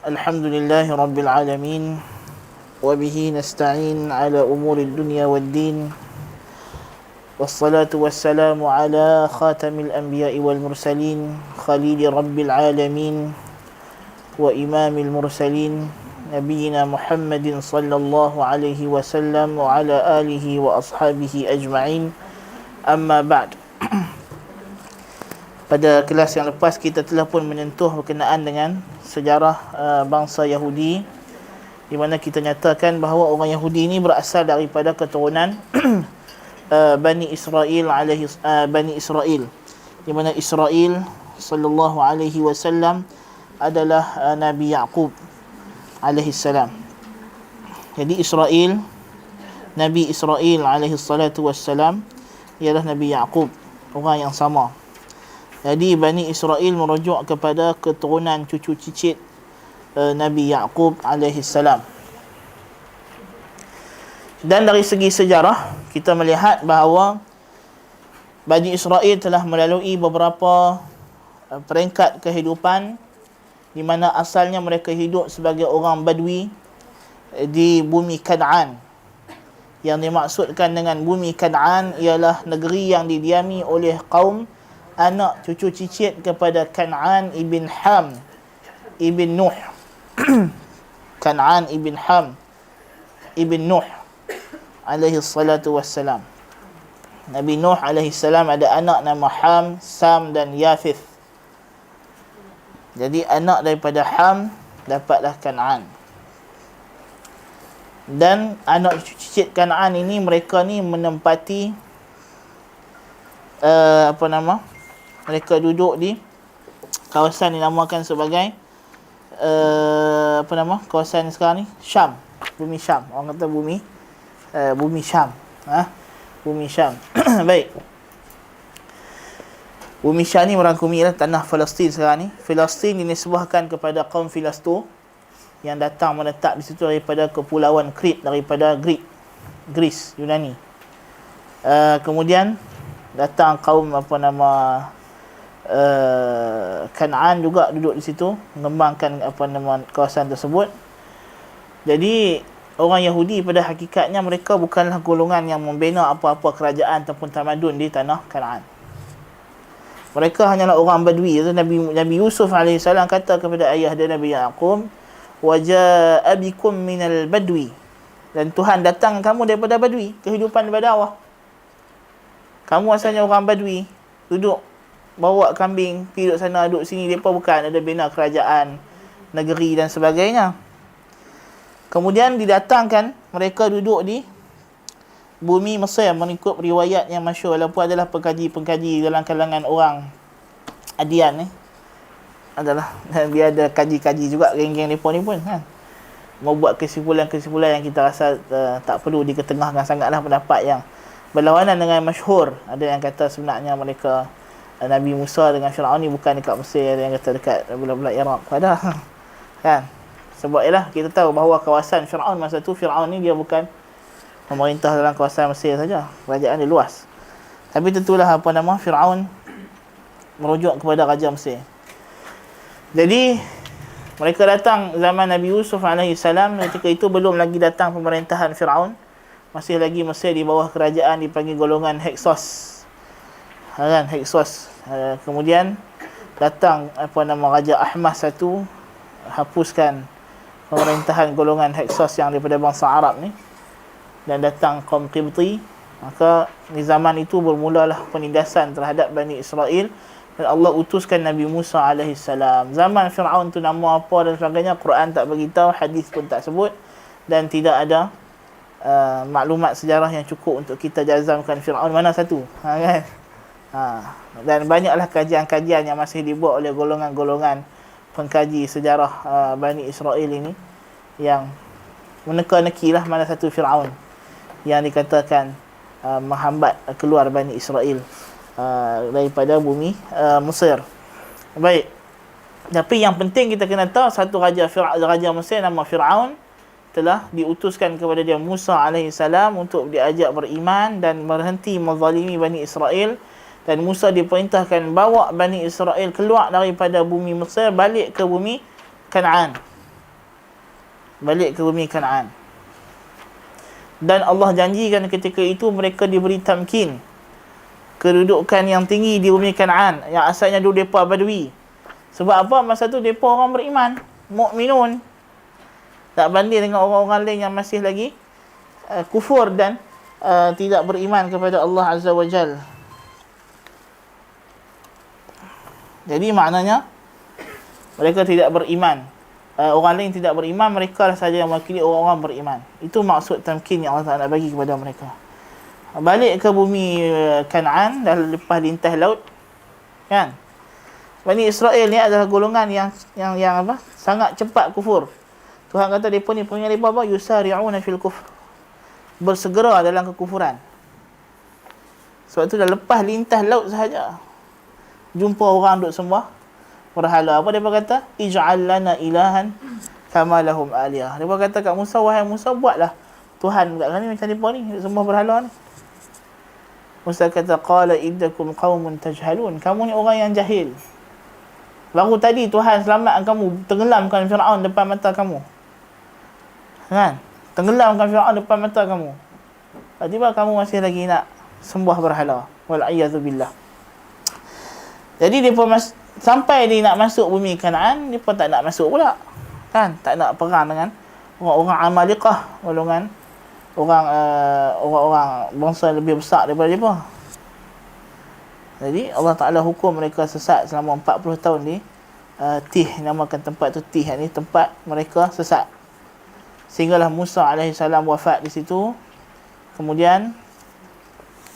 Alhamdulillahi Rabbil Alamin. Wabihi nasta'in ala umuri dunya wad din. Wassalatu wassalamu ala khatamil anbiya'i wal mursalin, Khalili Rabbil Alamin wa imamil mursalin, Nabiyyina Muhammadin sallallahu alaihi wasallam wa ala alihi wa ashabihi ajma'in. Amma ba'd. Pada kelas yang lepas kita telah pun menyentuh berkenaan dengan sejarah bangsa Yahudi, di mana kita nyatakan bahawa orang Yahudi ini berasal daripada keturunan Bani Israel Bani Israel, di mana Israel sallallahu alaihi wasallam adalah Nabi Yaqub alaihi salam. Jadi Israel, Nabi Israel alaihi salatu wassalam ialah Nabi Yaqub, orang yang sama. Jadi Bani Israel merujuk kepada keturunan cucu cicit Nabi Yaqub alaihi salam. Dan dari segi sejarah kita melihat bahawa Bani Israel telah melalui beberapa peringkat kehidupan, di mana asalnya mereka hidup sebagai orang Badui di bumi Kan'an. Yang dimaksudkan dengan bumi Kan'an ialah negeri yang didiami oleh kaum anak cucu cicit kepada Kan'an ibn Ham ibn Nuh. Kan'an ibn Ham ibn Nuh alaihi salatu wassalam. Nabi Nuh alaihi salam ada anak nama Ham, Sam dan Yafith. Jadi anak daripada Ham dapatlah Kan'an. Dan anak cucu cicit Kan'an ini, mereka ni menempati mereka duduk di kawasan dinamakan sebagai kawasan sekarang ni Syam, bumi Syam. Orang kata bumi Syam, bumi Syam. Baik. Bumi Syam ni merangkumilah tanah Palestin sekarang ni. Palestin dinisbahkan kepada kaum Filasto yang datang menetap di situ daripada kepulauan Crete, daripada Greece, Yunani. Kemudian datang kaum Kan'an juga duduk di situ, mengembangkan kawasan tersebut. Jadi orang Yahudi pada hakikatnya mereka bukanlah golongan yang membina apa-apa kerajaan ataupun tamadun di tanah Kan'an. Mereka hanyalah orang Badui. Nabi Yusuf AS kata kepada ayah dia Nabi Yaqub, "Waja'a bikum minal badwi." Dan Tuhan datang kamu daripada Badui, kehidupan badawa. Kamu asalnya orang Badui, duduk bawa kambing, pergi duduk sana, duduk sini. Mereka bukan ada bina kerajaan, negeri dan sebagainya. Kemudian didatangkan, mereka duduk di bumi Mesir mengikut riwayat yang masyhur, walaupun adalah pengkaji dalam kalangan orang Adian ni. Adalah, dia ada kaji-kaji juga, geng-geng mereka ni pun kan. Mau buat kesimpulan-kesimpulan yang kita rasa tak perlu diketengahkan sangatlah pendapat yang berlawanan dengan masyhur. Ada yang kata sebenarnya mereka Nabi Musa dengan Firaun ni bukan dekat Mesir, ada yang kata dekat belah-belah Iraq. Ada kan? Sebab ialah kita tahu bahawa kawasan Firaun masa tu, Firaun ni dia bukan memerintah dalam kawasan Mesir saja, kerajaan dia luas. Tapi tentulah Firaun merujuk kepada Raja Mesir. Jadi mereka datang zaman Nabi Yusuf AS. Ketika itu belum lagi datang pemerintahan Firaun, masih lagi Mesir di bawah kerajaan dipanggil golongan Hyksos. Kan, Hyksos. Kemudian datang Raja Ahmas I, hapuskan pemerintahan golongan Hyksos yang daripada bangsa Arab ni, dan datang kaum Qibti. Maka di zaman itu bermulalah penindasan terhadap Bani Israel, dan Allah utuskan Nabi Musa AS. Zaman Fir'aun tu nama apa dan sebagainya, Quran tak beritahu, hadis pun tak sebut, dan tidak ada maklumat sejarah yang cukup untuk kita jazamkan Fir'aun mana satu. Kan? Dan banyaklah kajian-kajian yang masih dibuat oleh golongan-golongan pengkaji sejarah Bani Israel ini, yang meneka-nekilah mana satu Fir'aun yang dikatakan menghambat keluar Bani Israel daripada bumi Mesir. Baik. Tapi yang penting kita kena tahu, satu Raja Mesir nama Fir'aun telah diutuskan kepada dia Musa AS untuk diajak beriman dan berhenti menzalimi Bani Israel. Dan Musa diperintahkan bawa Bani Israel keluar daripada bumi Mesir balik ke bumi Kan'an. balik ke bumi Kanaan. Dan Allah janjikan ketika itu mereka diberi tamkin, kedudukan yang tinggi di bumi Kanaan, yang asalnya dulu mereka Badui. Sebab apa? Masa tu mereka orang beriman, mukminun. Tak banding dengan orang-orang lain yang masih lagi kufur dan tidak beriman kepada Allah Azza wa Jal. Jadi maknanya mereka tidak beriman. Orang lain tidak beriman, mereka lah saja yang mewakili orang-orang beriman. Itu maksud tamkin yang Allah Ta'ala bagi kepada mereka. Balik ke bumi Kanaan, dah lepas lintas laut, kan? Bani Israel ni adalah golongan yang apa? Sangat cepat kufur. Tuhan kata mereka ni punya mereka apa? Yusari'una fil kufr. Bersegera dalam kekufuran. Sebab tu dah lepas lintas laut sahaja, jumpa orang duk sembah berhala. Apa dia kata? Ij'al lana ilahan kama lahum aliyah. Dia kata kat Musa, wahai Musa, buatlah Tuhan kat kami macam depa ni, sembah berhala ni. Musa kata, qala iddakum qaumun tajhalun. Kamu ni orang yang jahil. Baru tadi Tuhan selamatkan kamu, tenggelamkan Firaun depan mata kamu. Kan? Tenggelamkan Firaun depan mata kamu. Tiba-tiba kamu masih lagi nak sembah berhala. Wal a'yadzu billah. Jadi depa sampai dia nak masuk bumi Kanaan, dia pun tak nak masuk pula. Kan? Tak nak perang dengan orang-orang Amaliqah, golongan orang bangsa lebih besar daripada mereka. Jadi Allah Ta'ala hukum mereka sesat selama 40 tahun di Tih, namakan tempat tu Tih, ni tempat mereka sesat. Sehinggalah Musa AS wafat di situ. Kemudian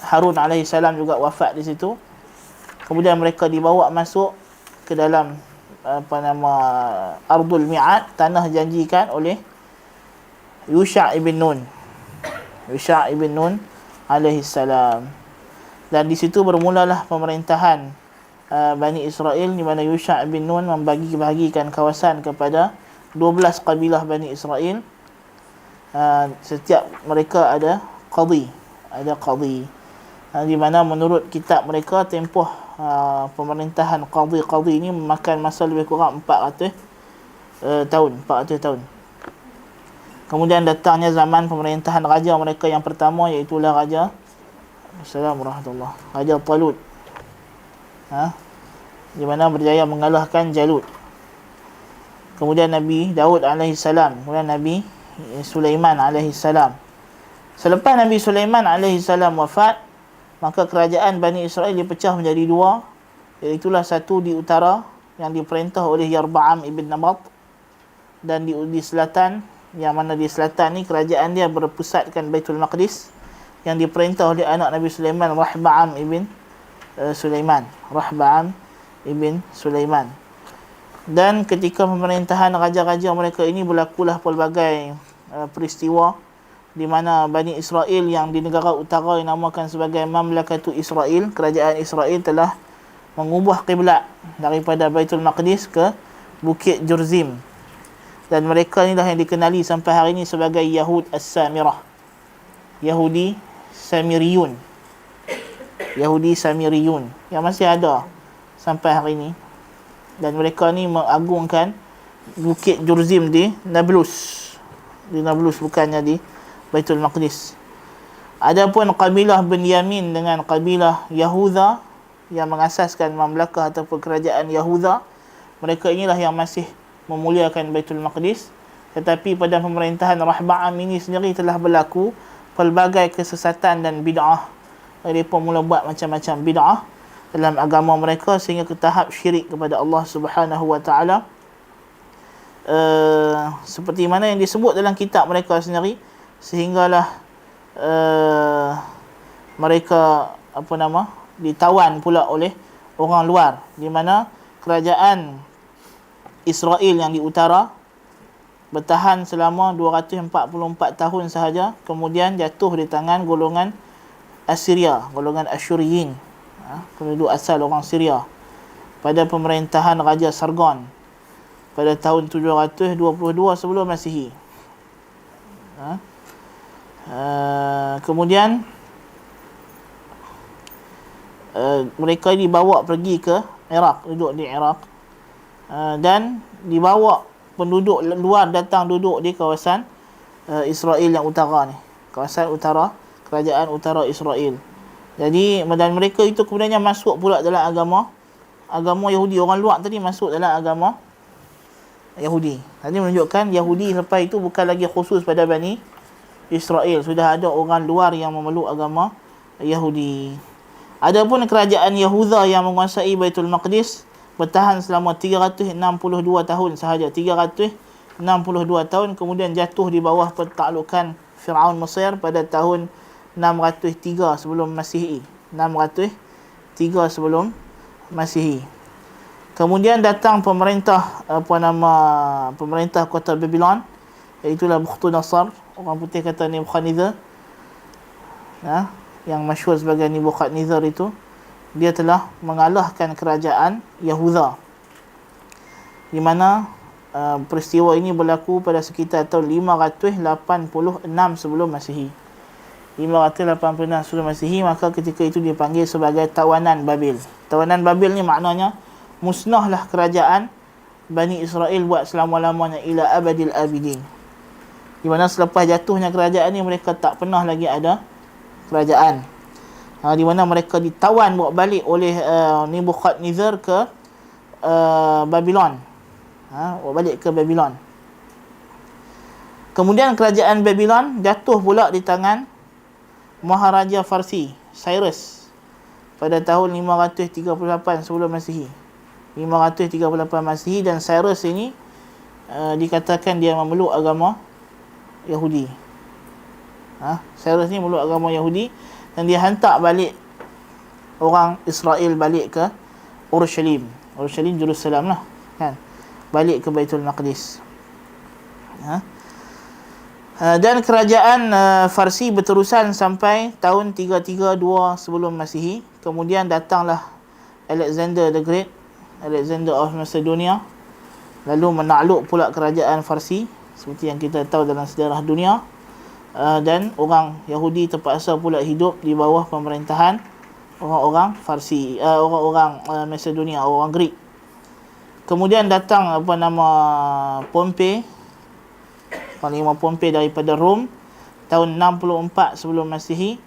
Harun AS juga wafat di situ. Kemudian mereka dibawa masuk ke dalam Ardul Mi'ad, tanah janjikan oleh Yusha' ibn Nun. Yusha' ibn Nun alaihi salam. Dan di situ bermulalah pemerintahan Bani Israel, di mana Yusha' ibn Nun membagi-bahagikan kawasan kepada 12 kabilah Bani Israel. Setiap mereka ada qadhi, di mana menurut kitab mereka tempoh pemerintahan qadhi ini memakan masa lebih kurang 400 tahun. Kemudian datangnya zaman pemerintahan raja mereka yang pertama, iaitu Raja Assalamualaikum Raja Talut, di mana berjaya mengalahkan Jalut. Kemudian Nabi Daud AS, kemudian Nabi Sulaiman AS. Selepas Nabi Sulaiman AS wafat, maka kerajaan Bani Israel dipecah menjadi dua, iaitulah satu di utara yang diperintah oleh Yarba'am ibn Nabat, dan di selatan, yang mana di selatan ni kerajaan dia berpusatkan Baitul Maqdis, yang diperintah oleh anak Nabi Sulaiman, Rahba'am ibn Sulaiman. Dan ketika pemerintahan raja-raja mereka ini berlakulah pelbagai peristiwa, di mana Bani Israel yang di negara utara yang dinamakan sebagai Mamlakatu Israel, kerajaan Israel, telah mengubah kiblat daripada Baitul Maqdis ke Bukit Jurzim. Dan mereka inilah yang dikenali sampai hari ini sebagai Yahud As-Samirah, Yahudi Samiriyun, yang masih ada sampai hari ini. Dan mereka ni mengagungkan Bukit Jurzim di Nablus, bukannya di Baitul Maqdis. Adapun kabilah Benyamin dengan kabilah Yahuda yang mengasaskan mamlakah ataupun kerajaan Yahuda, mereka inilah yang masih memuliakan Baitul Maqdis. Tetapi pada pemerintahan Rahba'am ini sendiri telah berlaku pelbagai kesesatan dan bid'ah. Mereka mula buat macam-macam bid'ah dalam agama mereka sehingga ke tahap syirik kepada Allah Subhanahu wa ta'ala. Seperti mana yang disebut dalam kitab mereka sendiri, sehinggalah mereka ditawan pula oleh orang luar, di mana kerajaan Israel yang di utara bertahan selama 244 tahun sahaja, kemudian jatuh di tangan golongan Assyria, golongan Asyuriyin, penduduk asal orang Syria, pada pemerintahan Raja Sargon pada tahun 722 sebelum Masihi. Kemudian mereka dibawa pergi ke Iraq, duduk di Iraq, dan dibawa penduduk luar datang duduk di kawasan Israel yang utara ni, kawasan utara, kerajaan utara Israel. Jadi dan mereka itu kemudiannya masuk pula dalam agama Yahudi. Orang luar tadi masuk dalam agama Yahudi. Tadi menunjukkan Yahudi lepas itu bukan lagi khusus pada Bani Israel, sudah ada orang luar yang memeluk agama Yahudi. Adapun kerajaan Yahuda yang menguasai Baitul Maqdis bertahan selama 362 tahun sahaja. 362 tahun, kemudian jatuh di bawah pentaklukan Firaun Mesir pada tahun 603 sebelum Masihi. 603 sebelum Masihi. Kemudian datang pemerintah pemerintah kota Babylon, iaitu Bukhtanasar. Orang putih kata Nebuchadnezzar, yang masyhur sebagai Nebuchadnezzar itu, dia telah mengalahkan kerajaan Yahuda, di mana peristiwa ini berlaku pada sekitar tahun 586 sebelum Masihi. 586 sebelum Masihi, maka ketika itu dipanggil sebagai tawanan Babil. Tawanan Babil ni maknanya musnahlah kerajaan Bani Israel buat selama-lamanya ila abadil abidin. Di mana selepas jatuhnya kerajaan ni, mereka tak pernah lagi ada kerajaan. Di mana mereka ditawan bawa balik oleh Nebuchadnezzar ke Babylon. Bawa balik ke Babylon. Kemudian kerajaan Babylon jatuh pula di tangan Maharaja Farsi Cyrus pada tahun 538 sebelum Masihi. 538 Masihi, dan Cyrus ini dikatakan dia memeluk agama Yahudi. Cyrus ni memeluk agama Yahudi, dan dia hantar balik orang Israel balik ke Urushalim, Jerusalem lah, kan, balik ke Baitul Maqdis. Dan kerajaan Farsi berterusan sampai tahun 332 sebelum Masihi. Kemudian datanglah Alexander the Great, Alexander of Macedonia, lalu menakluk pula kerajaan Farsi seperti yang kita tahu dalam sejarah dunia. Dan orang Yahudi terpaksa pula hidup di bawah pemerintahan orang-orang Farsi, orang-orang Macedonia, orang Greek. Kemudian datang Pompey, panglima Pompey daripada Rom tahun 64 sebelum Masihi,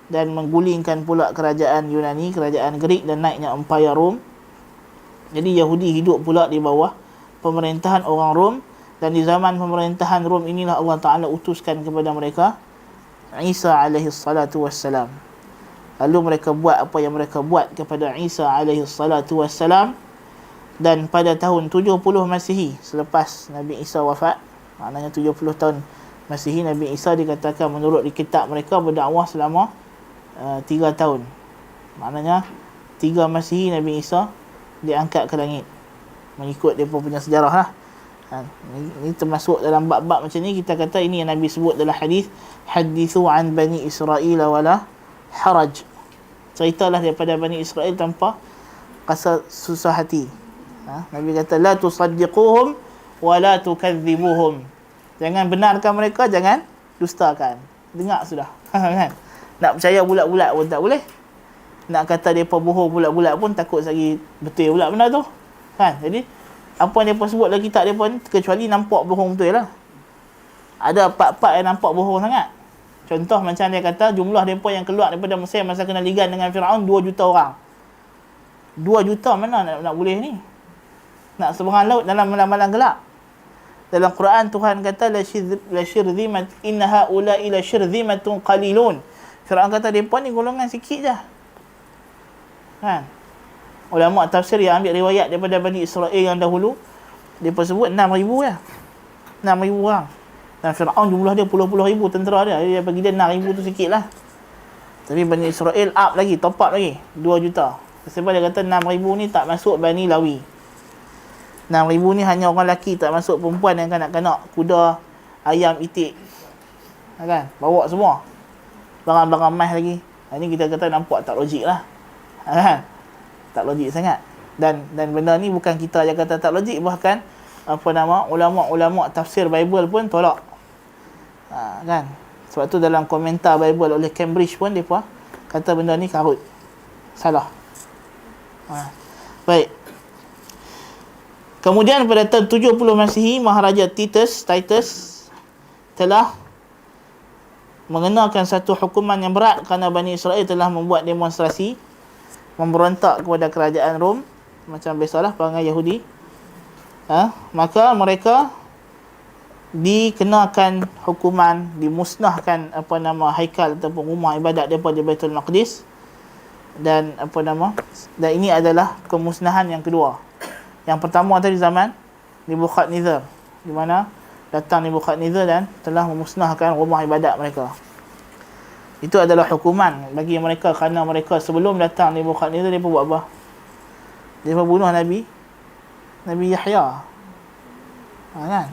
dan menggulingkan pula kerajaan Yunani, kerajaan Greek, dan naiknya Empire Rom. Jadi Yahudi hidup pula di bawah pemerintahan orang Rom, dan di zaman pemerintahan Rom inilah Allah Ta'ala utuskan kepada mereka Isa alaihi salatu wassalam. Lalu mereka buat apa yang mereka buat kepada Isa alaihi salatu wassalam. Dan pada tahun 70 Masihi, selepas Nabi Isa wafat, maknanya 70 tahun Masihi, Nabi Isa dikatakan menurut di kitab mereka berdakwah selama 3 tahun. Maknanya 3 Masihi Nabi Isa diangkat ke langit, mengikut dia punya sejarah lah. Ini termasuk dalam bab-bab macam ni, kita kata ini yang Nabi sebut dalam hadis, hadithu an Bani Israel wala haraj. Ceritalah daripada Bani Israel tanpa rasa susah hati. Nabi kata la tusaddiquhum wala tukadzibuhum. Jangan benarkan mereka, jangan dustakan. Dengar sudah. Kan? Nak percaya bulat-bulat pun tak boleh. Nak kata mereka bohong bulat-bulat pun takut lagi betul pula benda tu. Kan? Jadi apa yang mereka sebut lagi tak mereka ni, kecuali nampak bohong betul lah. Ada part-part yang nampak bohong sangat. Contoh macam dia kata jumlah mereka yang keluar daripada Mesir masa kena ligan dengan Firaun 2 juta orang. 2 juta mana nak boleh ni? Nak seberang laut dalam malam-malam gelap. Dalam Quran Tuhan kata la syirzimat inna haula ila syirzimatun qalilun. Firaun kata depa ni golongan sikit je. Kan? Ulama tafsir yang ambil riwayat daripada Bani Israel yang dahulu, depa sebut 6,000 je. 6,000 orang. Dan Firaun jumlah dia puluh-puluh ribu tentera dia. Dia bagi dia 6,000 tu sikit lah. Tapi Bani Israel up lagi, top up lagi 2 juta. Sebab dia kata 6,000 ni tak masuk Bani Lawi. 6,000 ni hanya orang lelaki, tak masuk perempuan yang kanak-kanak, kuda, ayam, itik. Kan? Bawa semua. Barang-barang emas lagi. Ini kita kata nampak tak logik lah. Kan? Tak logik sangat. Dan benda ni bukan kita yang kata tak logik, bahkan ulama-ulama tafsir Bible pun tolak. Kan? Sebab tu dalam komentar Bible oleh Cambridge pun depa kata benda ni karut. Salah. Baik. Kemudian pada tahun 70 Masihi, Maharaja Titus telah mengenakan satu hukuman yang berat kerana Bani Israel telah membuat demonstrasi memberontak kepada kerajaan Rom, macam biasalah perangai Yahudi. Maka mereka dikenakan hukuman, dimusnahkan haikal ataupun rumah ibadat daripada Baitul Maqdis. Dan dan ini adalah kemusnahan yang kedua. Yang pertama tadi zaman Nebukadnezar, di mana datang Nebukadnezar dan telah memusnahkan rumah ibadat mereka. Itu adalah hukuman bagi mereka kerana mereka sebelum datang Nebukadnezar, mereka buat apa? Mereka bunuh Nabi Yahya. Kan?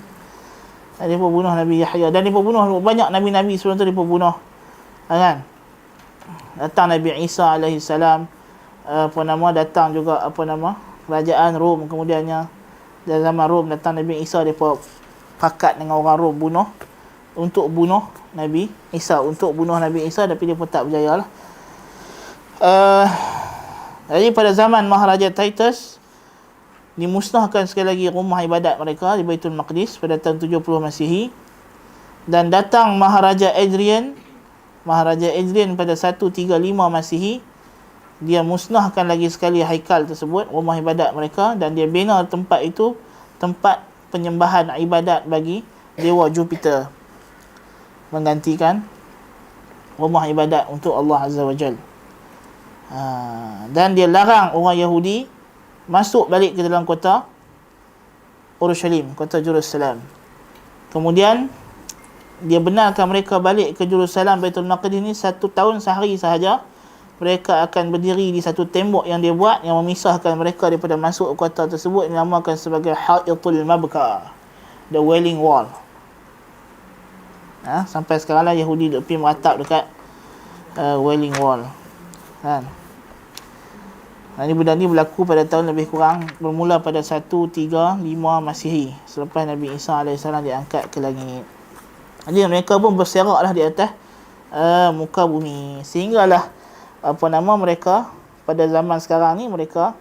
Mereka bunuh Nabi Yahya, dan mereka bunuh banyak nabi-nabi sebelum tu, mereka bunuh. Kan? Datang Nabi Isa alaihi salam, datang juga kerajaan Rom. Kemudiannya dalam zaman Rom datang Nabi Isa, mereka pakat dengan orang Rom untuk bunuh Nabi Isa, tapi dia pun tak berjaya lah. Jadi pada zaman Maharaja Titus dimusnahkan sekali lagi rumah ibadat mereka di Baitul Maqdis pada tahun 70 Masihi. Dan datang Maharaja Adrian pada 135 Masihi. Dia musnahkan lagi sekali haikal tersebut, rumah ibadat mereka, dan dia bina tempat itu tempat penyembahan ibadat bagi dewa Jupiter, menggantikan rumah ibadat untuk Allah Azza wa Jal. Dan dia larang orang Yahudi masuk balik ke dalam kota Urushalim, kota Jerusalem. Kemudian dia benarkan mereka balik ke Jerusalem, Baitul Maqdis ni 1 tahun sehari sahaja. Mereka akan berdiri di satu tembok yang dia buat, yang memisahkan mereka daripada masuk ke kota tersebut, yang dinamakan sebagai Haitul Mabka, the Wailing Wall. Sampai sekarang lah Yahudi duk pergi meratap dekat Wailing Wall. Kan? Ini benda ni berlaku pada tahun lebih kurang bermula pada 135 Masihi, selepas Nabi Isa AS diangkat ke langit. Jadi mereka pun berseraklah di atas muka bumi, sehinggalah mereka pada zaman sekarang ni mereka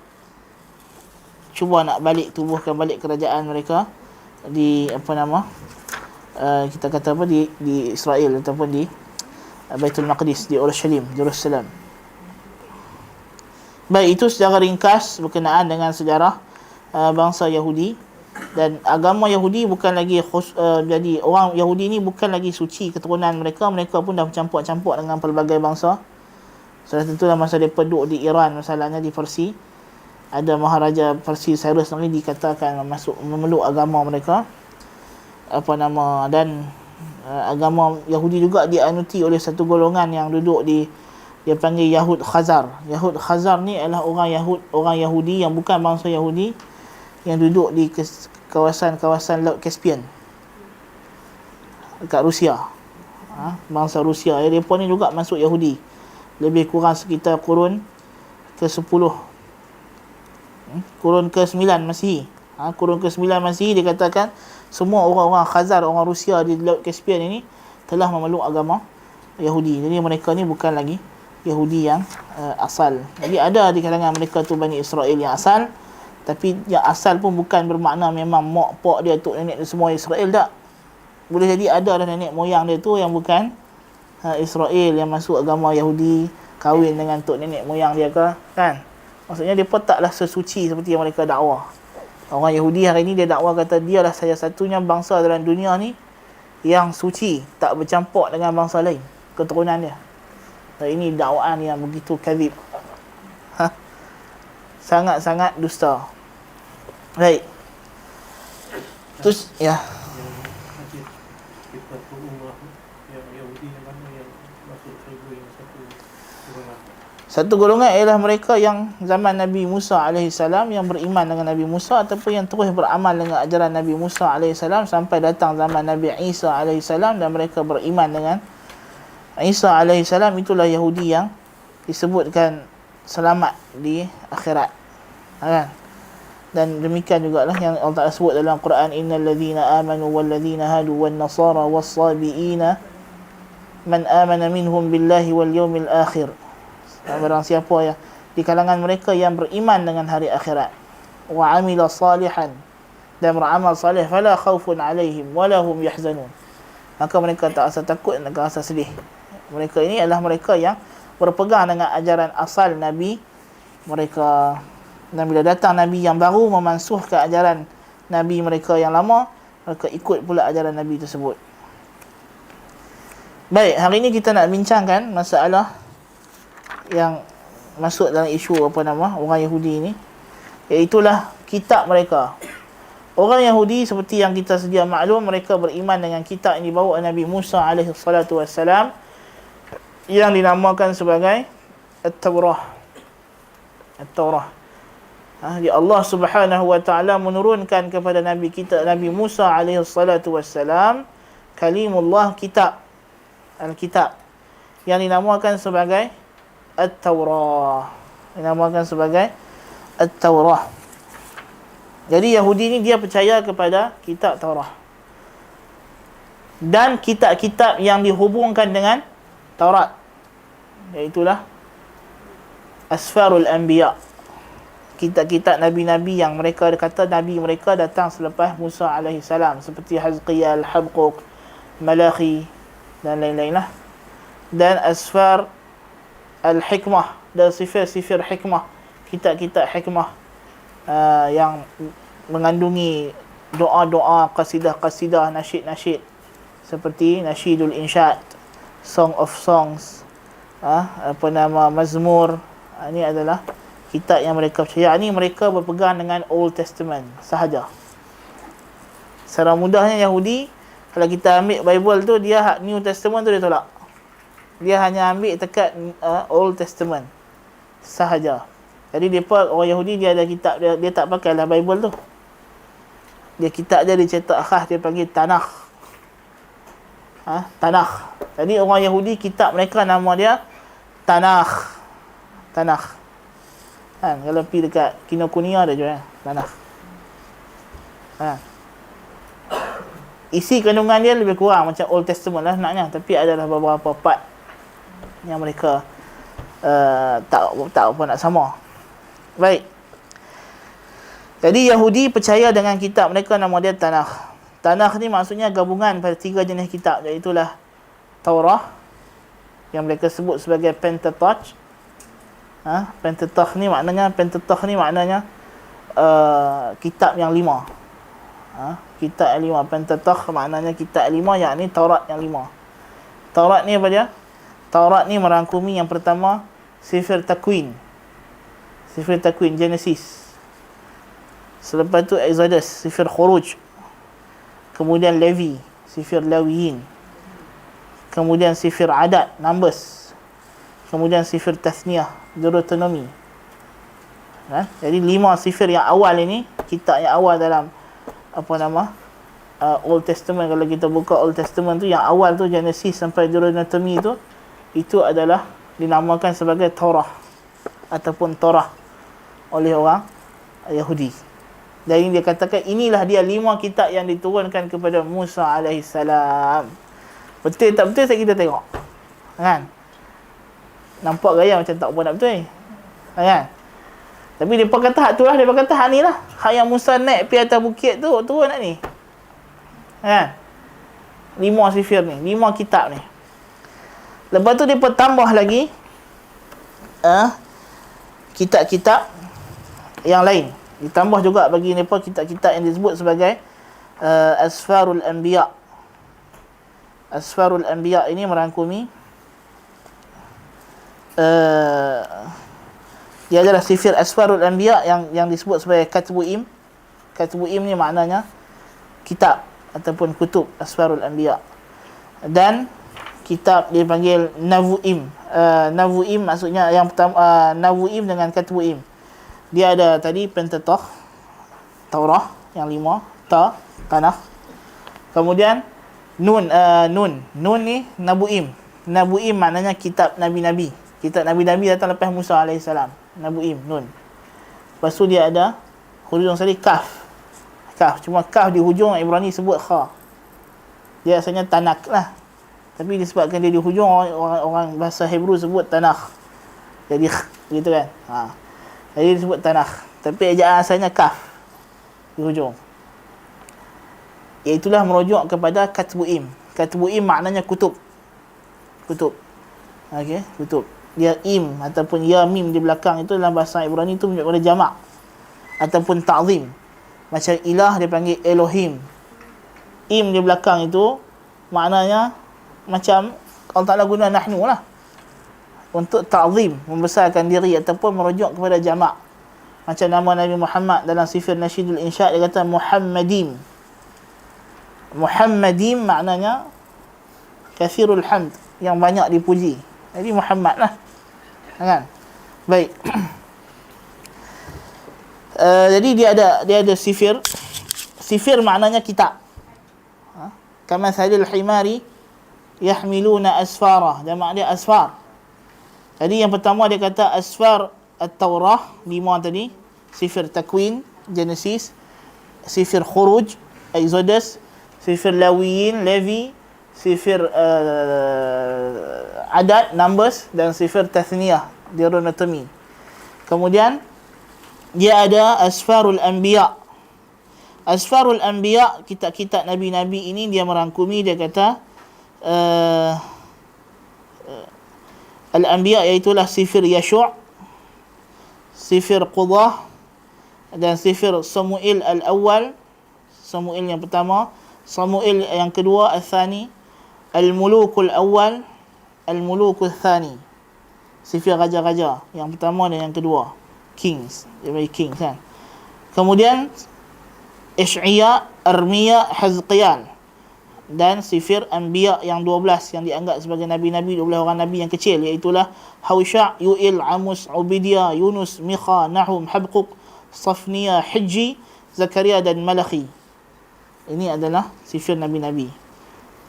cuba nak tubuhkan balik kerajaan mereka di kita kata di Israel ataupun di Baitul Maqdis, di Urushalim, Jerusalem. Baik, itu secara ringkas berkenaan dengan sejarah bangsa Yahudi. Dan agama Yahudi bukan lagi jadi orang Yahudi ni bukan lagi suci keturunan mereka pun dah bercampur-campur dengan pelbagai bangsa. Sudah tentulah masa dia duduk di Iran, masalahnya di Parsi, ada Maharaja Parsi Cyrus ni dikatakan memeluk agama mereka. Dan agama Yahudi juga dianuti oleh satu golongan yang duduk dia panggil Yahud Khazar. Yahud Khazar ni adalah orang Yahudi yang bukan bangsa Yahudi, yang duduk di kawasan Laut Caspian dekat Rusia. Bangsa Rusia. Mereka ni juga masuk Yahudi, lebih kurang sekitar kurun ke-10, kurun ke-9 Masihi. Kurun ke-9 Masihi dikatakan semua orang-orang Khazar, orang Rusia di Laut Caspian ini telah memeluk agama Yahudi. Jadi mereka ni bukan lagi Yahudi yang asal. Jadi ada di kalangan mereka tu Bani Israel yang asal, tapi yang asal pun bukan bermakna memang mak pak dia, tok nenek dia semua Israel, tak. Boleh jadi ada dah nenek moyang dia tu yang bukan Israel, yang masuk agama Yahudi, kahwin dengan tok nenek moyang dia ke, kan? Maksudnya dia pun taklah sesuci seperti yang mereka dakwah. Orang Yahudi hari ni dia dakwah kata dia lah satu-satunya bangsa dalam dunia ni yang suci, tak bercampur dengan bangsa lain keturunan dia. Dan ini dakwaan yang begitu kadhib. Sangat-sangat dusta. Baik. Terus ya. Satu golongan ialah mereka yang zaman Nabi Musa AS yang beriman dengan Nabi Musa, ataupun yang terus beramal dengan ajaran Nabi Musa AS sampai datang zaman Nabi Isa AS dan mereka beriman dengan Isa AS. Itulah Yahudi yang disebutkan selamat di akhirat. Dan demikian jugalah yang Allah Ta'ala sebut dalam Quran, innal ladzina amanu wal ladzina hadu wan nasara was sabiina man amana minhum billahi wal yawmil akhir. Barang siapa ya di kalangan mereka yang beriman dengan hari akhirat, wa amila salihan, dan beramal salih, fala khaufun alaihim wala hum yahzanun. Maka mereka tak rasa takut dan tak rasa sedih. Mereka ini adalah mereka yang berpegang dengan ajaran asal Nabi mereka. Dan bila datang Nabi yang baru memansuhkan ajaran Nabi mereka yang lama, mereka ikut pula ajaran Nabi tersebut. Baik, hari ini kita nak bincangkan masalah yang masuk dalam isu orang Yahudi ini, iaitulah kitab mereka. Orang Yahudi seperti yang kita sedia maklum, mereka beriman dengan kitab yang dibawa oleh Nabi Musa alaihi salatu wassalam yang dinamakan sebagai At-Taurah. At-Taurah. Allah Subhanahu wa taala menurunkan kepada Nabi kita Nabi Musa alaihi salatu wassalam kalimullah, kitab, Al-Kitab yang dinamakan sebagai At-Taurah. Dinamakan sebagai At-Taurah. Jadi Yahudi ni dia percaya kepada kitab Taurah dan kitab-kitab yang dihubungkan dengan Taurat, iaitulah Asfarul Anbiya, kitab-kitab Nabi-Nabi yang mereka kata Nabi mereka datang selepas Musa alaihi salam, seperti Hazqiyal, Habquq, Malachi dan lain-lain lah. Dan Asfar Al-Hikmah dan sifir-sifir hikmah, kitab-kitab hikmah yang mengandungi doa-doa, qasidah-qasidah, nasyid-nasyid seperti Nasyidul Insyad, Song of Songs, Mazmur. Ini adalah kitab yang mereka percaya. Ini mereka berpegang dengan Old Testament sahaja. Secara mudahnya Yahudi, kalau kita ambil Bible tu, dia New Testament tu dia tolak. Dia hanya ambil dekat Old Testament sahaja. Jadi mereka, orang Yahudi, dia ada kitab dia tak pakailah Bible tu. Dia kitab dia dicetak khas, dia panggil Tanakh. Tanakh. Jadi orang Yahudi, kitab mereka nama dia Tanakh. Tanakh. Kalau pergi dekat Kinokuniya ada jual Tanakh. Isi kandungan dia lebih kurang macam Old Testament lah naknya, tapi adalah beberapa part yang mereka tak apa nak sama. Baik. Jadi Yahudi percaya dengan kitab mereka nama dia Tanakh. Tanakh ni maksudnya gabungan pada 3 jenis kitab, iaitulah Taurah yang mereka sebut sebagai Pentateuch. Pentateuch ni maknanya kitab yang 5. Kitab yang 5. Pentateuch maknanya kitab 5, yakni Taurat yang 5. Taurat ni apa dia? Taurat ni merangkumi yang pertama Sifir Takwin. Sifir Takwin, Genesis. Selepas tu Exodus, Sifir Khuruj. Kemudian Levi, Sifir Lawiyin. Kemudian Sifir Adad, Numbers. Kemudian Sifir Tathniyah, Deuteronomy. Jadi 5 sifir yang awal ini, kitab yang awal dalam Old Testament. Kalau kita buka Old Testament tu, yang awal tu Genesis sampai Deuteronomy tu, itu adalah dinamakan sebagai Taurah ataupun Torah oleh orang Yahudi. Jadi dia katakan inilah dia 5 kitab yang diturunkan kepada Musa alaihi salam. Betul tak betul, kita tengok. Kan? Nampak gaya macam tak apa nak betul. Kan? Tapi depa kata hak tu lah, depa kata hak ni lah. Hak yang Musa naik pergi atas bukit tu turun nak ni. Kan? 5 sifir ni, 5 kitab ni. Lepas tu depa tambah lagi kitab-kitab yang lain. Ditambah juga bagi mereka kitab-kitab yang disebut sebagai Asfarul Anbiya. Asfarul Anbiya ini merangkumi dia adalah sifir Asfarul Anbiya yang disebut sebagai Katbu'im. Katbu'im ni maknanya kitab ataupun kutub Asfarul Anbiya. Dan kitab dia panggil Navu'im. Navu'im maksudnya yang pertama, Navu'im dengan Katbu'im. Dia ada tadi Pentateuch, Taurah yang 5, Tanakh. Kemudian Nun ni Nabu'im. Nabu'im maknanya kitab Nabi-Nabi. Kitab Nabi-Nabi datang lepas Musa AS. Nabu'im, Nun. Lepas tu dia ada hujung sekali Kaf. Cuma Kaf di hujung Ibrani sebut Kha. Dia asalnya Tanakh lah. Tapi disebabkan dia di hujung, orang bahasa Hebrew sebut Tanakh. Jadi gitu kan. Jadi disebut Tanakh. Tapi ejaan asalnya Kaf di hujung. Iaitulah merujuk kepada katbu'im. Katbu'im maknanya kutub. Kutub. Okey, kutub. Dia im ataupun ya mim di belakang itu dalam bahasa Ibrani itu menunjuk pada jamak ataupun ta'zim. Macam ilah dia panggil Elohim. Im di belakang itu maknanya macam Allah Ta'ala guna nahnu lah untuk ta'zim, membesarkan diri ataupun merujuk kepada jamak. Macam nama Nabi Muhammad dalam sifir Nasyidul Insya' dia kata Muhammadim. Muhammadim maknanya kathirul hamd, yang banyak dipuji. Jadi Muhammad lah, kan? Baik. Jadi dia ada sifir. Sifir maknanya kitab. Kama thalil himari yahmiluna asfara. Jamak dia asfar. Jadi yang pertama dia kata asfar at-Taurah, 5 tadi. Sifir Takwin, Genesis. Sifir Khuruj, Exodus. Sifir Lawiyin, Levi. Sifir Adad, Numbers. Dan sifir Tathniyah, Deuteronomy. Kemudian dia ada Asfarul Anbiya. Asfarul Anbiya, kitab-kitab Nabi-Nabi ini dia merangkumi, dia kata Al-Anbiya iaitulah sifir Yashu', sifir Qudah, dan sifir Samuel Al-Awwal, Samuel yang pertama, Samuel yang kedua, Al-Thani, Al-Mulukul Awwal, Al-Mulukul Thani. Sifir raja-raja yang pertama dan yang kedua, Kings, dia bagi Kings kan. Kemudian Ish'iyah, Armiyah, Hazqiyal, dan sifir Anbiya yang 12 yang dianggap sebagai nabi-nabi, 12 orang nabi yang kecil, iaitulah Hausha', Yu'il, Amus, Ubidiyah, Yunus, Mikha, Nahum, Habquq, Safniyah, Hijji, Zakaria dan Malakhi. Ini adalah sifir nabi-nabi.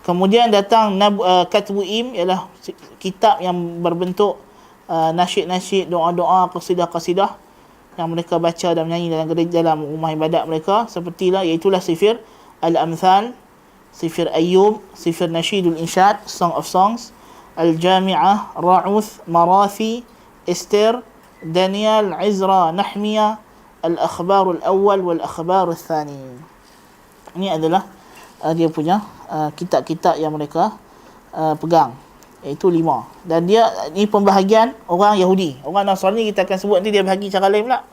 Kemudian datang Katbu'im, ialah kitab yang berbentuk nasyid-nasyid, doa-doa, qasidah-qasidah yang mereka baca dan menyanyi dalam rumah ibadat mereka, sepertilah iaitulah sifir Al-Amthal, sifir Ayyub, sifir Nasyidul Insyad, Song of Songs, Al-Jami'ah, Ra'uth, Marathi, Esther, Daniel, Izra, Nahmiyah, Al-Akhbarul Awwal wal-Akhbarul Thani. Ini adalah dia punya kitab-kitab yang mereka pegang, iaitu 5. Dan dia ni pembahagian orang Yahudi. Orang Nasrani kita akan sebut nanti dia bahagi cara lain pula.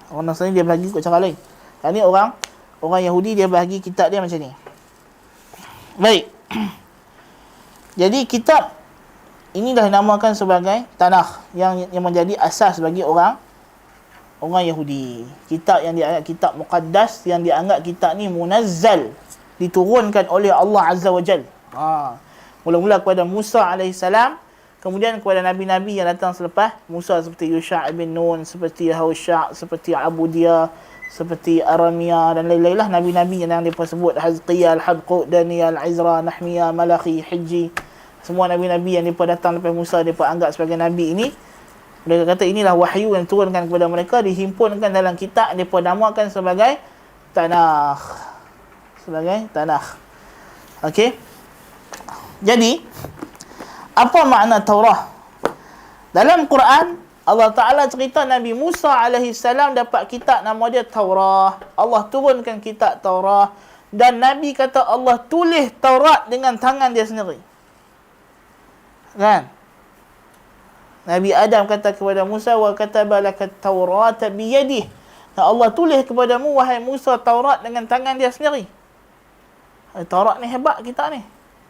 Orang Nasrani dia bahagi ikut cara lain. Dan ni orang Yahudi dia bahagi kitab dia macam ni. Baik. Jadi kitab ini dah dinamakan sebagai Tanakh, yang menjadi asas bagi orang Yahudi. Kitab yang dianggap kitab muqaddas, yang dianggap kitab ni munazzal, diturunkan oleh Allah Azza wa Jal. Mula-mula kepada Musa AS, kemudian kepada Nabi-Nabi yang datang selepas Musa, seperti Yusha' bin Nun, seperti Hausha', seperti Abudiyah, seperti Aramiyah dan lain-lain lah Nabi-Nabi yang mereka sebut, Hazqiyal, Habquq, Daniel, Izra, Nahmiyah, Malakhi, Hijji. Semua Nabi-Nabi yang mereka datang lepas Musa, mereka anggap sebagai Nabi ini. Mereka kata inilah wahyu yang turunkan kepada mereka, dihimpunkan dalam kitab, mereka namakan sebagai Tanakh. Sebagai Tanakh. Okey. Jadi, apa makna Taurah? Dalam Quran, Allah Ta'ala cerita Nabi Musa AS dapat kitab nama dia Taurah. Allah turunkan kitab Taurah. Dan Nabi kata Allah tulis Taurat dengan tangan dia sendiri. Kan? Nabi Adam kata kepada Musa, wa kataba laka Taurata biyadih. Allah tulis kepadamu, wahai Musa, Taurat dengan tangan dia sendiri. Taurat ni hebat kitab ni.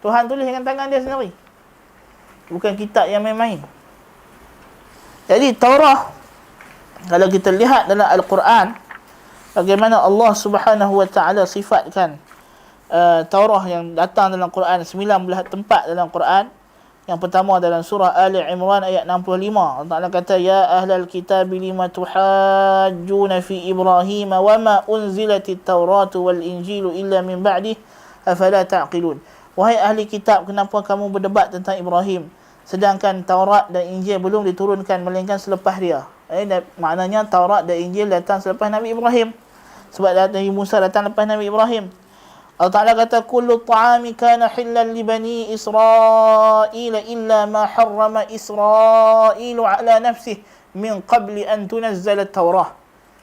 Tuhan tulis dengan tangan dia sendiri. Bukan kitab yang main-main. Jadi Taurah, kalau kita lihat dalam Al-Quran, bagaimana Allah Subhanahu wa Ta'ala sifatkan Taurah yang datang dalam Quran, 9 belah tempat dalam Quran. Yang pertama dalam surah Ali Imran ayat 65. Allah Ta'ala kata, ya ahlal kitab lima tuhajjuna fi Ibrahim wa ma unzilatit Tauratu wal Injilu illa min ba'dih afala ta'qilun. Wahai ahli kitab, kenapa kamu berdebat tentang Ibrahim sedangkan Taurat dan Injil belum diturunkan melainkan selepas dia? Maknanya Taurat dan Injil datang selepas Nabi Ibrahim. Sebab Nabi Musa datang lepas Nabi Ibrahim. Allah Ta'ala kata, kullu ta'ami kana hillan li bani Israel illa ma harrama Israel ala nafsih min qabli an tunazzala Taurah.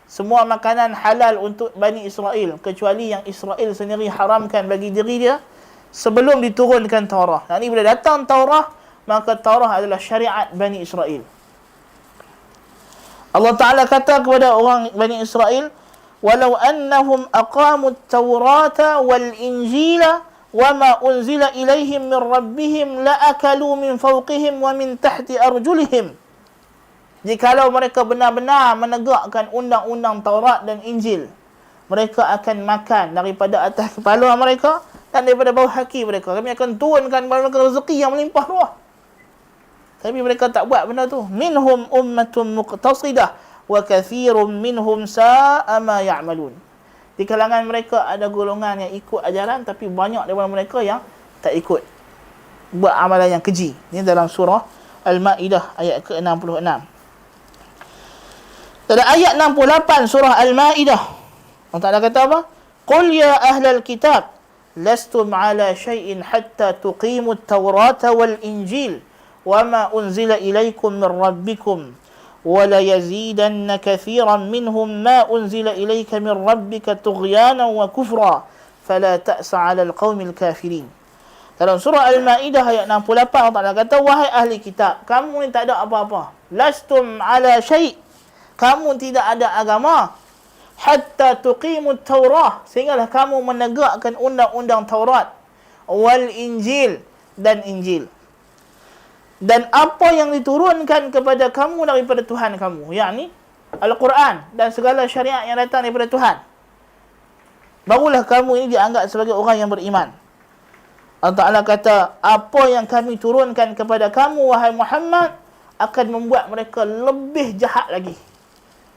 semua makanan halal untuk Bani Israel, kecuali yang Israel sendiri haramkan bagi diri dia sebelum diturunkan Taurah. Yang ni bila datang Taurah, maka Taurah adalah syariat Bani Israel. Allah Ta'ala kata kepada orang Bani Israel, walau annahum aqamut Taurata wal Injila wama unzila ilaihim min rabbihim laakalu min fawqihim wa min tahti arjulihim. Jikalau mereka benar-benar menegakkan undang-undang Taurat dan Injil, mereka akan makan daripada atas kepala mereka dan daripada bawah kaki mereka. Kami akan turunkan kepada mereka rezeki yang melimpah ruah. Tapi mereka tak buat benda tu. Minhum ummatun muqtasidah wa kathirun minhum sa'a ma ya'malun. Di kalangan mereka ada golongan yang ikut ajaran, tapi banyak daripada mereka yang tak ikut, buat amalan yang keji. Ini dalam surah Al-Ma'idah ayat ke-66. Dalam ayat 68 surah Al-Ma'idah, Allah Ta'ala kata apa? Qul ya ahlal kitab lastum ala syai'in hatta tuqimu at-taurata wal injil wama unzila ilaikum min rabbikum وَلَا يَزِيدَنَّ كَثِيرًا مِّنْهُمْ مَا أُنْزِلَ إِلَيْكَ مِنْ رَبِّكَ طُغْيَانًا وَكُفْرًا فَلَا تَأْسَ عَلَى الْقَوْمِ الْكَافِرِينَ. Dalam surah Al-Ma'idah ayat 68, Allah Ta'ala kata, wahai ahli kitab, kamu ni tak ada apa-apa. Lastum ala syai', kamu tidak ada agama. Hatta tuqimut Taurah, sehinggalah kamu menegakkan undang-undang Taurat, wal Injil dan Injil. Dan apa yang diturunkan kepada kamu daripada Tuhan kamu, yakni Al-Quran dan segala syariat yang datang daripada Tuhan, barulah kamu ini dianggap sebagai orang yang beriman. Allah Ta'ala kata, apa yang kami turunkan kepada kamu, wahai Muhammad, akan membuat mereka lebih jahat lagi.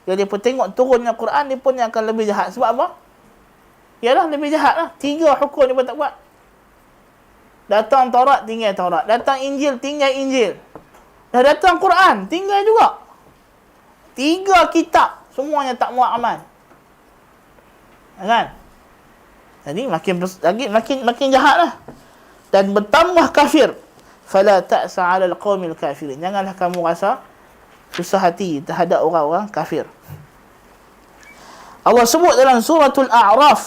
Jadi dia tengok turunnya Quran, dia pun akan lebih jahat. Sebab apa? Yalah, lebih jahat lah. 3 hukum dia pun tak buat. Datang Taurat, tinggal Taurat. Datang Injil, tinggal Injil. Dah datang Quran, tinggal juga. 3 kitab, semuanya tak muat amal. Kan? Jadi makin jahat lah. Dan bertambah kafir. Fala ta'sa 'alal qaumil kafirin. Janganlah kamu rasa susah hati terhadap orang-orang kafir. Allah sebut dalam suratul A'raf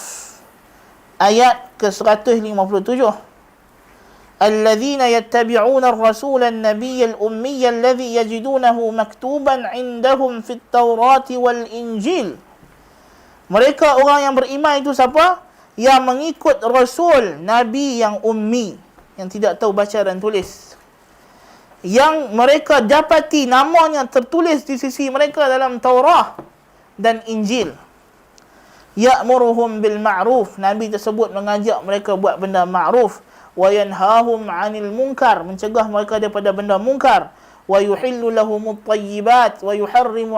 ayat ke-157. الذين يتبعون الرسول النبي الأمي الذي يجدونه مكتوبا عندهم في التوراة والإنجيل. Mereka orang yang beriman itu siapa? Yang mengikut Rasul Nabi yang ummi, yang tidak tahu baca dan tulis, yang mereka dapati namanya tertulis di sisi mereka dalam Taurah dan Injil. Ya'muruhum bil ma'ruf, Nabi tersebut mengajak mereka buat benda ma'ruf. Wa yanhahum 'anil munkar, mencegah mereka daripada benda munkar. Wa yuhillu lahumut thayyibat wa yuharrimu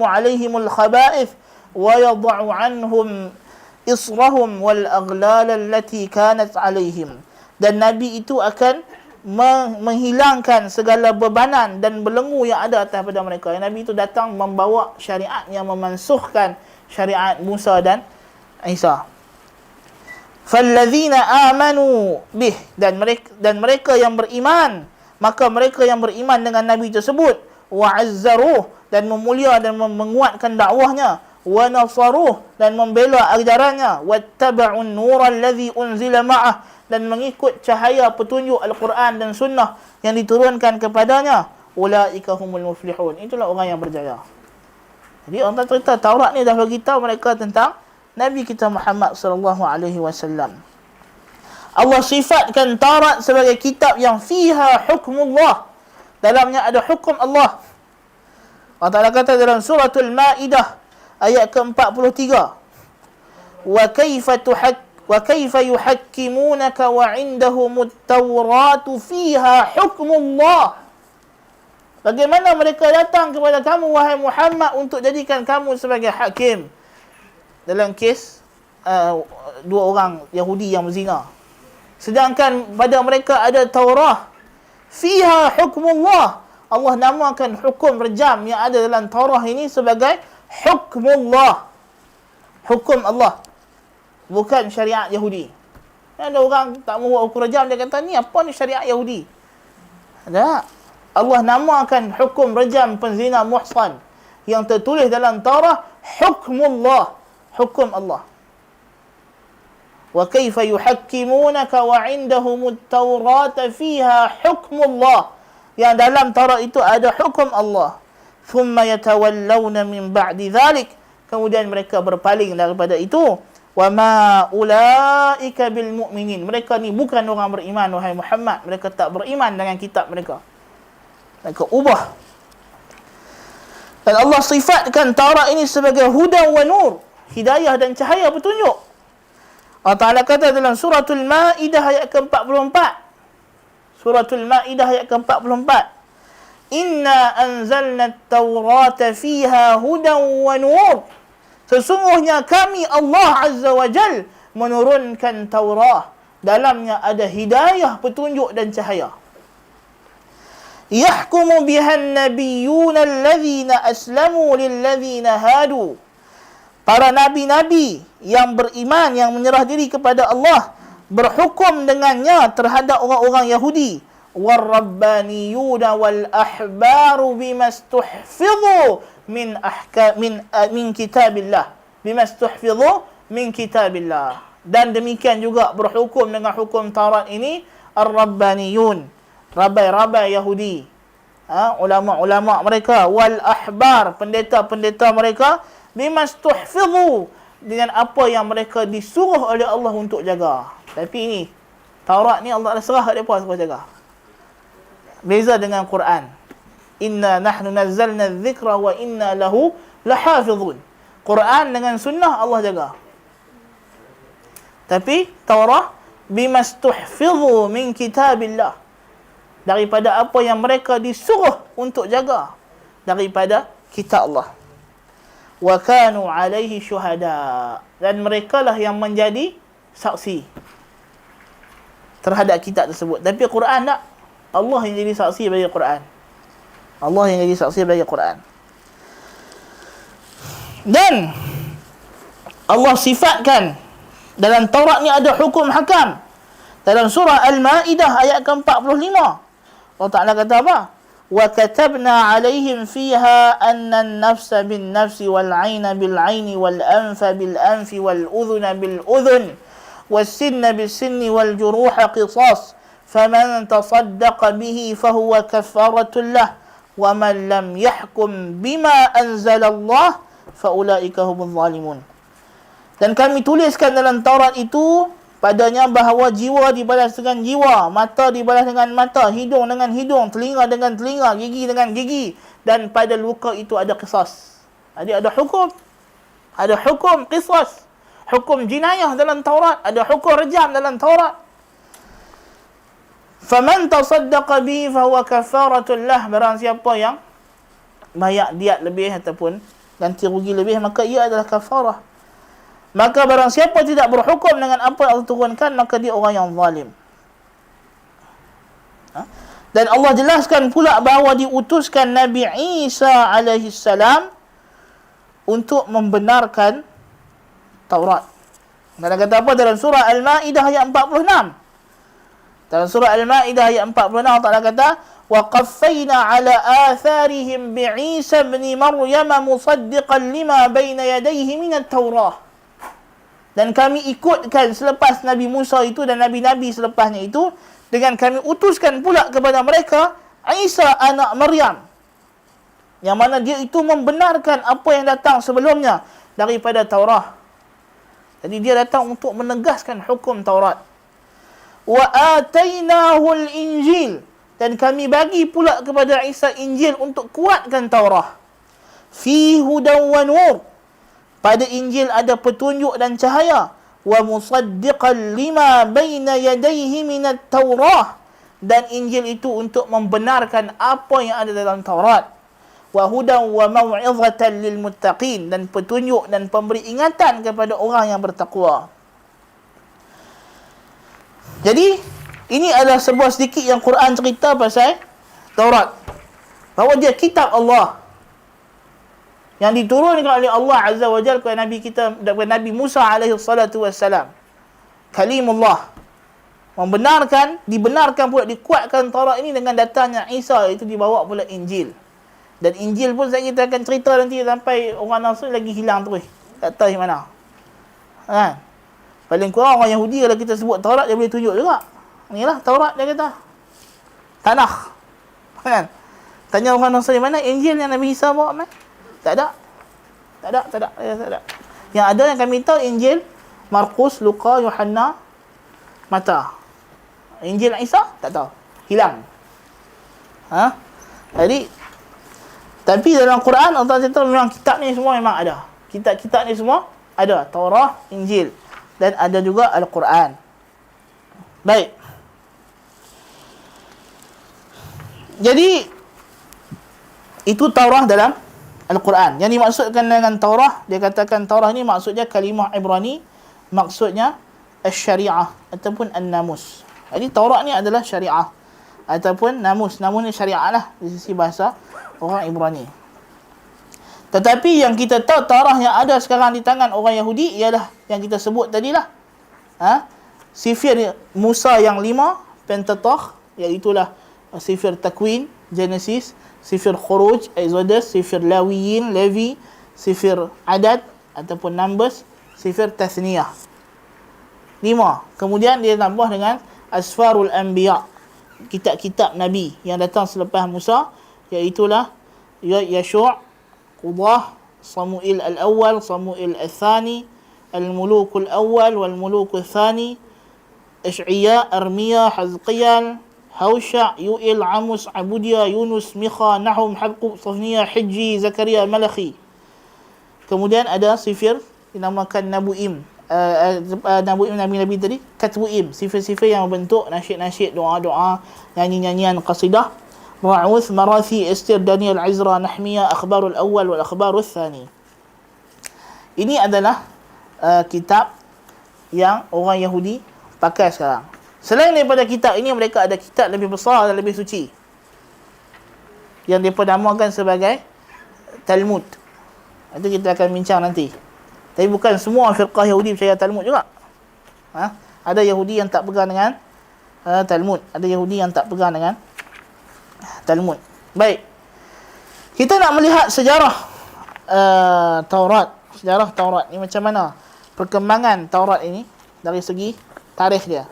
'alaihimul khaba'ith wa yadh'u 'anhum israhum wal aghlal allati kanat 'alaihim. Dan Nabi itu akan menghilangkan segala bebanan dan belenggu yang ada atas pada mereka. Nabi itu datang membawa syariat yang memansuhkan syariat Musa dan Isa. Fallazina amanu bih, dan mereka yang beriman, maka mereka yang beriman dengan Nabi tersebut, wa azzaruh, dan memulia dan menguatkan dakwahnya, wa nasaruh, dan membela ajarannya, wattaba'un nural ladzi unzila ma'ah, dan mengikut cahaya petunjuk Al-Quran dan Sunnah yang diturunkan kepadanya, ulaika humul muflihun. Itulah orang yang berjaya. Jadi orang cerita Taurat ni dah bagi tahu mereka tentang Nabi kita Muhammad sallallahu alaihi wasallam. Allah sifatkan Taurat sebagai kitab yang fiha hukmullah, dalamnya ada hukum Allah. Allah Ta'ala kata dalam suratul Ma'idah ayat ke-43, wa kaifa yuhakkimunaka wa 'indahumut Tauratu fiha hukmullah. Bagaimana mereka datang kepada kamu wahai Muhammad untuk jadikan kamu sebagai hakim dalam kes 2 orang Yahudi yang berzina, sedangkan pada mereka ada Taurah fiha hukmullah. Allah namakan hukum rejam yang ada dalam Taurah ini sebagai hukmullah, hukum Allah, bukan syariat Yahudi. Ada orang tak mahu hukum rejam, dia kata ni apa ni syariat Yahudi. Ada Allah namakan hukum rejam penzina muhsan yang tertulis dalam Taurat hukmullah, hukum Allah. Wa kaifa yuhakkimunaka wa 'indahumut Taurata fiha hukmullah. Yang dalam Taurat itu ada hukum Allah. Thumma yatawallawna min ba'di dhalik. Kemudian mereka berpaling daripada itu. Wa ma ulaika bil mu'minin. Mereka ni bukan orang beriman, wahai Muhammad. Mereka tak beriman dengan kitab mereka. Mereka ubah. Dan Allah sifatkan Taurat ini sebagai hudan wa nur, hidayah dan cahaya petunjuk. Allah Ta'ala kata dalam suratul Ma'idah ayat ke-44. Suratul Ma'idah ayat ke-44. Inna anzalna at-taurata fiha hudan wa nur. Sesungguhnya kami Allah Azza wa Jal menurunkan Taurat. Dalamnya ada hidayah, petunjuk dan cahaya. Yahkumu bihan nabiyyuna alladhina aslamu lilladhina hadu. Para nabi-nabi yang beriman, yang menyerah diri kepada Allah, berhukum dengannya terhadap orang-orang Yahudi. Warrabbaniyuna wal ahbaru bimastuhfidhu min kitabillah. Bimastuhfidhu min kitabillah. Dan demikian juga berhukum dengan hukum Taurat ini ar-rabbaniyun, rabai-rabai Yahudi, ulama-ulama mereka, wal ahbar, pendeta-pendeta mereka, bimastuhfidhu, dengan apa yang mereka disuruh oleh Allah untuk jaga. Tapi ini Taurat ni Allah dah serah kat mereka suruh jaga. Beza dengan Quran. Inna nahnu nazzalna adh-dhikra wa inna lahu lahafizun. Quran dengan sunnah Allah jaga. Tapi Taurat bimastuhfidhu min kitabillah, daripada apa yang mereka disuruh untuk jaga daripada kitab Allah. Wa kanu alaihi syuhada, dan mereka lah yang menjadi saksi terhadap kitab tersebut. Tapi Quran tak. Allah yang jadi saksi bagi Quran. Allah yang jadi saksi bagi Quran. Dan Allah sifatkan dalam Taurat ni ada hukum hakam. Dalam surah Al-Ma'idah ayat ke-45, Allah Ta'ala kata apa? وَكَتَبْنَا عَلَيْهِمْ فِيهَا أَنَّ النَّفْسَ بِالنَّفْسِ وَالْعَيْنَ بِالْعَيْنِ وَالْأَنْفَ بِالْأَنْفِ وَالْأُذُنَ بِالْأُذُنِ وَالسِّنَّ بِالسِّنِّ وَالْجُرُوحَ قِصَاصٌ فَمَنْ تَصَدَّقَ بِهِ فَهُوَ كَفَّارَةٌ لَهُ وَمَنْ لَمْ يَحْكُمْ بِمَا أَنْزَلَ اللَّهُ فَأُولَئِكَ هُمُ الظَّالِمُونَ. Dan kami tuliskan dalam Taurat itu padanya bahawa jiwa dibalas dengan jiwa, mata dibalas dengan mata, hidung dengan hidung, telinga dengan telinga, gigi dengan gigi, dan pada luka itu ada qisas. Jadi ada hukum. Ada hukum qisas. Hukum jinayah dalam Taurat, ada hukum rejam dalam Taurat. Faman tasaddaqa bihi fahuwa kafaratun lah. Barang siapa yang bayar diat lebih ataupun ganti rugi lebih, maka ia adalah kafarah. Maka barang siapa tidak berhukum dengan apa yang Allah turunkan, maka dia orang yang zalim. Dan Allah jelaskan pula bahawa diutuskan Nabi Isa alaihi salam untuk membenarkan Taurat. Dan kata apa dalam surah Al-Ma'idah ayat 46? Dalam surah Al-Ma'idah ayat 46 Allah Ta'ala kata, وَقَفَّيْنَا عَلَى آثَارِهِمْ بِعِيسَى بْنِ مَرْيَمَ مُصَدِّقًا لِمَا بَيْنَ يَدَيْهِ مِنَ التَّوْرَةِ. Dan kami ikutkan selepas Nabi Musa itu dan Nabi-Nabi selepasnya itu, dengan kami utuskan pula kepada mereka Isa anak Maryam, yang mana dia itu membenarkan apa yang datang sebelumnya daripada Taurat. Jadi dia datang untuk menegaskan hukum Taurat. Wa atainahul injil, dan kami bagi pula kepada Isa Injil untuk kuatkan Taurat. Fi hudan wa nur, pada Injil ada petunjuk dan cahaya. Wa musaddiqan lima baina yadayhi minat Taurah, dan Injil itu untuk membenarkan apa yang ada dalam Taurat. Wa hudan wa mau'izatan lil muttaqin, dan petunjuk dan pemberi ingatan kepada orang yang bertakwa. Jadi ini adalah sebuah sedikit yang Quran cerita pasal Taurat, bahawa dia kitab Allah yang diturunkan oleh Allah Azza wa Jalla kepada Nabi kita, kepada Nabi Musa alaihi salatu wassalam. Kalimullah. Dibenarkan pula, dikuatkan Taurat ini dengan datangnya Isa, itu dibawa pula Injil. Dan Injil pun kita akan cerita nanti sampai orang Nasrani lagi hilang terus. Tak tahu di mana. Kan? Paling kurang orang Yahudi kalau kita sebut Taurat, dia boleh tunjuk juga. Inilah Taurat, dia kata. Tanakh. Kan? Tanya orang Nasrani, mana Injil yang Nabi Isa bawa? Tak ada. Tak ada. Yang ada yang kami tahu Injil Markus, Luka, Yohanna, Mata. Injil Isa tak tahu. Hilang. Jadi tapi dalam Quran Allah cerita memang kitab ni semua memang ada. Kitab-kitab ni semua ada. Taurah, Injil dan ada juga Al-Quran. Baik. Jadi itu Taurah dalam Al-Quran. Yang dimaksudkan dengan Taurah, dia katakan Taurah ni maksudnya kalimah Ibrani, maksudnya Asy-Syari'ah ataupun An-Namus. Jadi Taurat ni adalah syariah ataupun namus. Namus ni syariah lah di sisi bahasa orang Ibrani. Tetapi yang kita tahu Taurat yang ada sekarang di tangan orang Yahudi ialah yang kita sebut tadilah. Sifir Musa yang 5, Pentateuch, iaitulah sifir Takwin, Genesis, sifir Khuruj, Exodus, sifir Lawiyin, Levi, sifir Adad ataupun Numbers, sifir Tathniyah. 5. Kemudian dia tambah dengan Asfarul Anbiya, kitab-kitab Nabi yang datang selepas Musa, iaitulah Yashu', Qudah, Samuil al-Awwal, Samuil al-Thani, Al-Muluk al-Awwal wal-Muluk al-Thani, Ish'iyah, Armiyah, Hazqiyal, Hausha', Yu'il, Amus, Abudia, Yunus, Mikha, Nahum, Habqub, Safniyah, Hijji, Zakaria, Malakhi. Kemudian ada sifir dinamakan Nabu'im. Nabu'im, Nabi-Nabi tadi, Katbu'im, sifir-sifir yang membentuk nasyid-nasyid, doa-doa, nyanyi-nyanyian, qasidah, Ra'uth, Marathi, Istir, Daniel, Izra, Nahmiyah, Akhbarul Awwal wal Akhbarul Thani. Ini adalah kitab yang orang Yahudi pakai sekarang. Selain daripada kitab ini, mereka ada kitab lebih besar dan lebih suci yang mereka namakan sebagai Talmud. Itu kita akan bincang nanti. Tapi bukan semua firqah Yahudi percaya Talmud juga. Ada Yahudi yang tak pegang dengan Talmud. Ada Yahudi yang tak pegang dengan Talmud. Baik. Kita nak melihat sejarah Taurat. Sejarah Taurat ni macam mana perkembangan Taurat ini dari segi tarikh dia.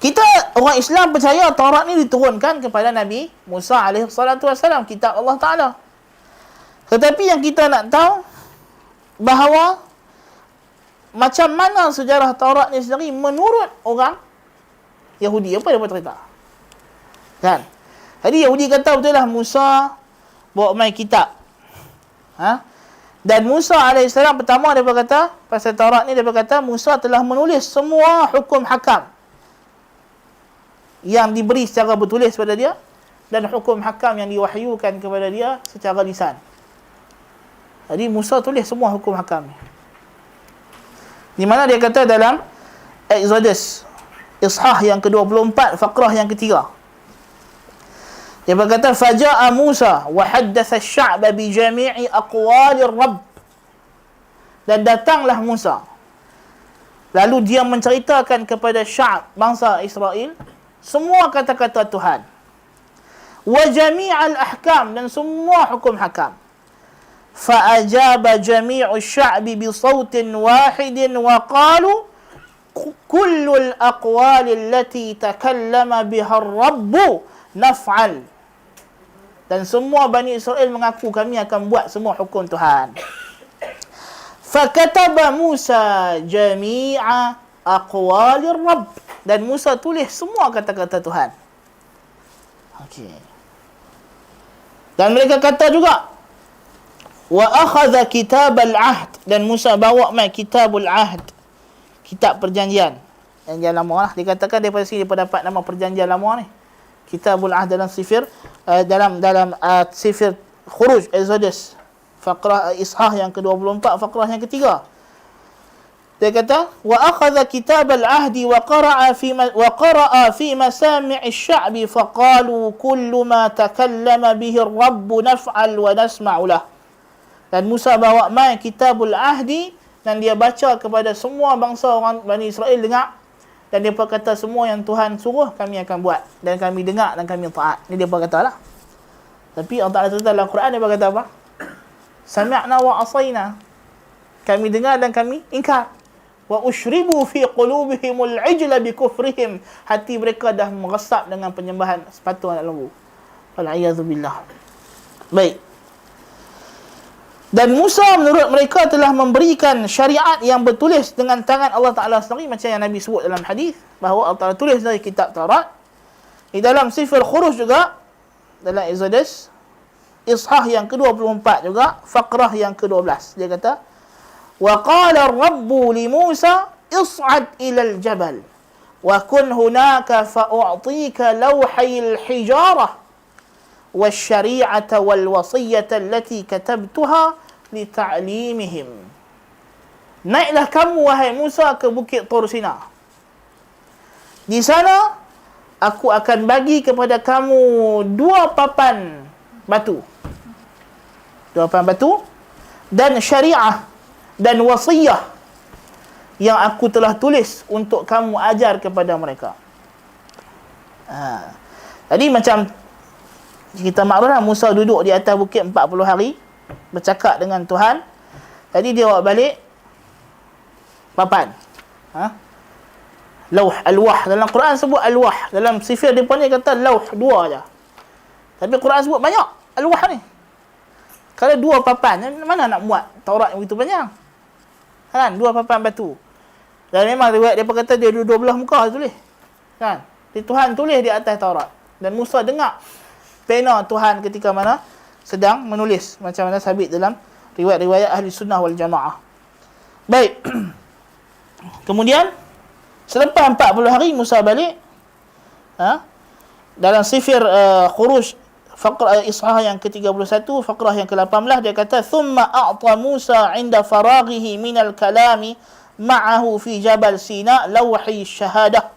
Kita orang Islam percaya Taurat ni diturunkan kepada Nabi Musa alaihi salatu wasalam, kitab Allah Taala. Tetapi yang kita nak tahu bahawa macam mana sejarah Taurat ni sendiri menurut orang Yahudi. Apa dia buat cerita? Kan? Jadi Yahudi kata betul lah Musa bawa mai kitab. Dan Musa AS pertama dia berkata pasal Taurat ni, dia berkata Musa telah menulis semua hukum hakam yang diberi secara bertulis kepada dia dan hukum hakam yang diwahyukan kepada dia secara lisan. Jadi Musa tulis semua hukum hakam ni. Di mana dia kata dalam Exodus Ishah yang ke-24 faqrah yang ketiga. Dia berkata faja'a Musa wa haddatha asy-sya'ba bi jami'i aqwalir Rabb. Dan datanglah Musa, lalu dia menceritakan kepada sya'ab bangsa Israel semua kata-kata Tuhan. Wa jami'al ahkam, dan semua hukum hakam. Fa ajaba jami'u asy-sya'bi bi sautin wahidin wa qalu kullu al-aqwali allati takallama biha ar-Rabb naf'al. Dan semua Bani Israel mengaku kami akan buat semua hukum Tuhan. Fakataba Musa jami'a aqwalir Rabb. Dan Musa tulis semua kata-kata Tuhan. Okey. Dan mereka kata juga wa akhadha kitab al-ahd. Dan Musa bawa mai kitab al-ahd, kitab perjanjian. Perjanjian lama lah. Dikatakan daripada sini dia dapat nama perjanjian lama ni. Kitabul Ahd dalam sifir dalam sifir Khuruj, Exodus, faqrah Ishah yang ke-24 faqrah yang ketiga. Dia kata wa akhadha kitab al-ahd wa qara'a fi masami' asy-sya'b faqalu kullu ma takallama bihi ar-rabb naf'al wa nasma'u lah. Dan Musa bawa mai kitabul ahdi dan dia baca kepada semua bangsa orang Bani Israel dengar. Dan dia berkata semua yang Tuhan suruh kami akan buat. Dan kami dengar dan kami taat. Ini dia berkata lah. Tapi Allah Ta'ala cerita dalam Quran, dia berkata apa? Sami'na wa asayna. Kami dengar dan kami ingkar. Wa ushribu fi qulubihimul ijla bi kufrihim. Hati mereka dah meresap dengan penyembahan sepatu anak lembu. Wal'iyadzubillah. Baik. Dan Musa menurut mereka telah memberikan syariat yang bertulis dengan tangan Allah Ta'ala sendiri, macam yang Nabi sebut dalam hadis bahawa Allah Ta'ala tulis dari kitab Taurat. Di dalam Sifir Khuruj juga, dalam Exodus Ishah yang ke-24 juga, Faqrah yang ke-12, dia kata, wa qala ar-rabbu li Musa is'ad ila al-jabal wa kun hunaka fa'u'tika lawhayil hijarah wasyari'ata wal wasiyyata allati katabtuha li ta'limihim. Naiklah kamu wahai Musa ke bukit Tur Sina. Di sana aku akan bagi kepada kamu 2 papan batu. 2 papan batu dan syariah dan wasiyah yang aku telah tulis untuk kamu ajar kepada mereka. Jadi macam kita maklumlah, Musa duduk di atas bukit 40 hari bercakap dengan Tuhan. Jadi dia bawa balik papan. Lauh, alwah. Dalam Quran sebut alwah. Dalam Sifir dia punya kata lauh, 2 aja. Tapi Quran sebut banyak alwah ni. Kalau 2 papan, mana nak muat Taurat yang begitu banyak? Kan? 2 papan batu. Dan memang riwayat dia kata dia 12 muka tulis. Kan? Di Tuhan tulis di atas Taurat. Dan Musa dengar pena Tuhan ketika mana sedang menulis, macam mana sabit dalam riwayat-riwayat Ahli Sunnah wal Jamaah. Baik. Kemudian selepas 40 hari Musa balik, dalam Sifir Khuruj Faqrah Ishah yang ke-31, Faqrah yang ke-18, dia kata thumma a'ta Musa 'inda faraghihi minal kalami ma'ahu fi Jabal Sina lawhi syahadah